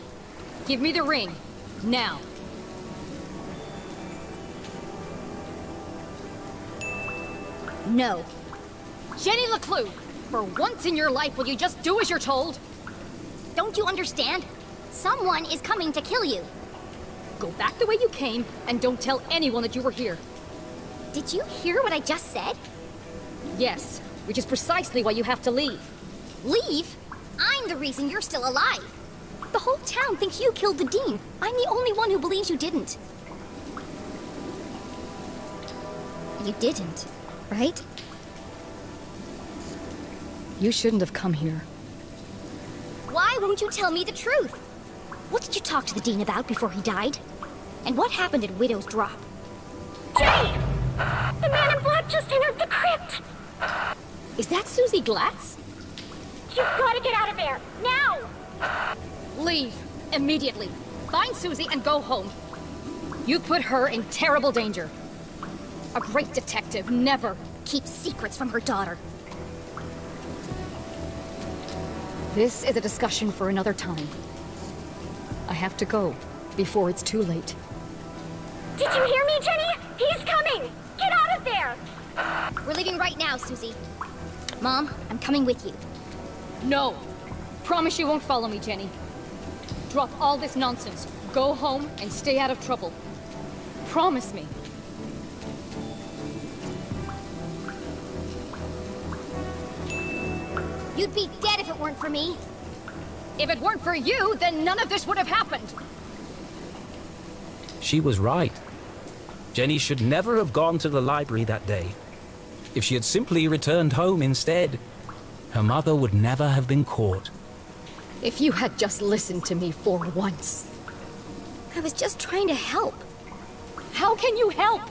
Give me the ring. Now. No. Jenny LeClue, for once in your life, will you just do as you're told? Don't you understand? Someone is coming to kill you. Go back the way you came, and don't tell anyone that you were here. Did you hear what I just said? Yes, which is precisely why you have to leave. Leave? I'm the reason you're still alive. The whole town thinks you killed the Dean. I'm the only one who believes you didn't. You didn't, right? You shouldn't have come here. Why won't you tell me the truth? What did you talk to the Dean about before he died? And what happened at Widow's Drop? Jenny! The man in black just entered the crypt! Is that Susie Glatz? You've got to get out of there, now! Leave, immediately. Find Susie and go home. You put her in terrible danger. A great detective never keeps secrets from her daughter. This is a discussion for another time. I have to go before it's too late. Did you hear me, Jenny? He's coming! Get out of there! We're leaving right now, Susie. Mom, I'm coming with you. No. Promise you won't follow me, Jenny. Drop all this nonsense. Go home and stay out of trouble. Promise me. You'd be dead if it weren't for me. If it weren't for you, then none of this would have happened. She was right. Jenny should never have gone to the library that day. If she had simply returned home instead, her mother would never have been caught. If you had just listened to me for once. I was just trying to help. How can you help?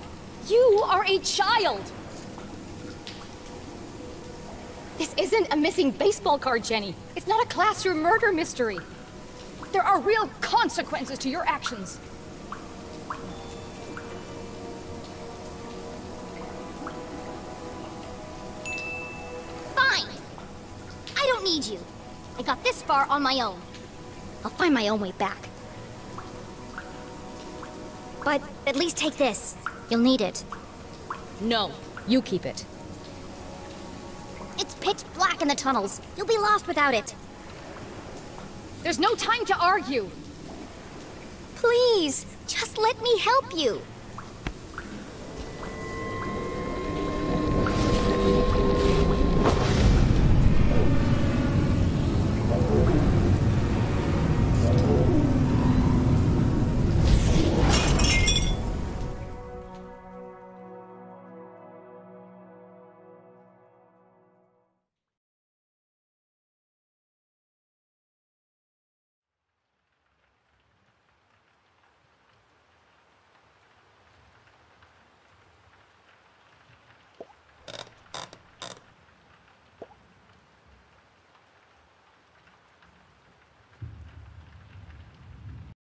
You are a child. This isn't a missing baseball card, Jenny. It's not a classroom murder mystery. There are real consequences to your actions. Fine. I don't need you. I got this far on my own. I'll find my own way back. But at least take this. You'll need it. No, you keep it. It's pitch black in the tunnels. You'll be lost without it. There's no time to argue. Please, just let me help you.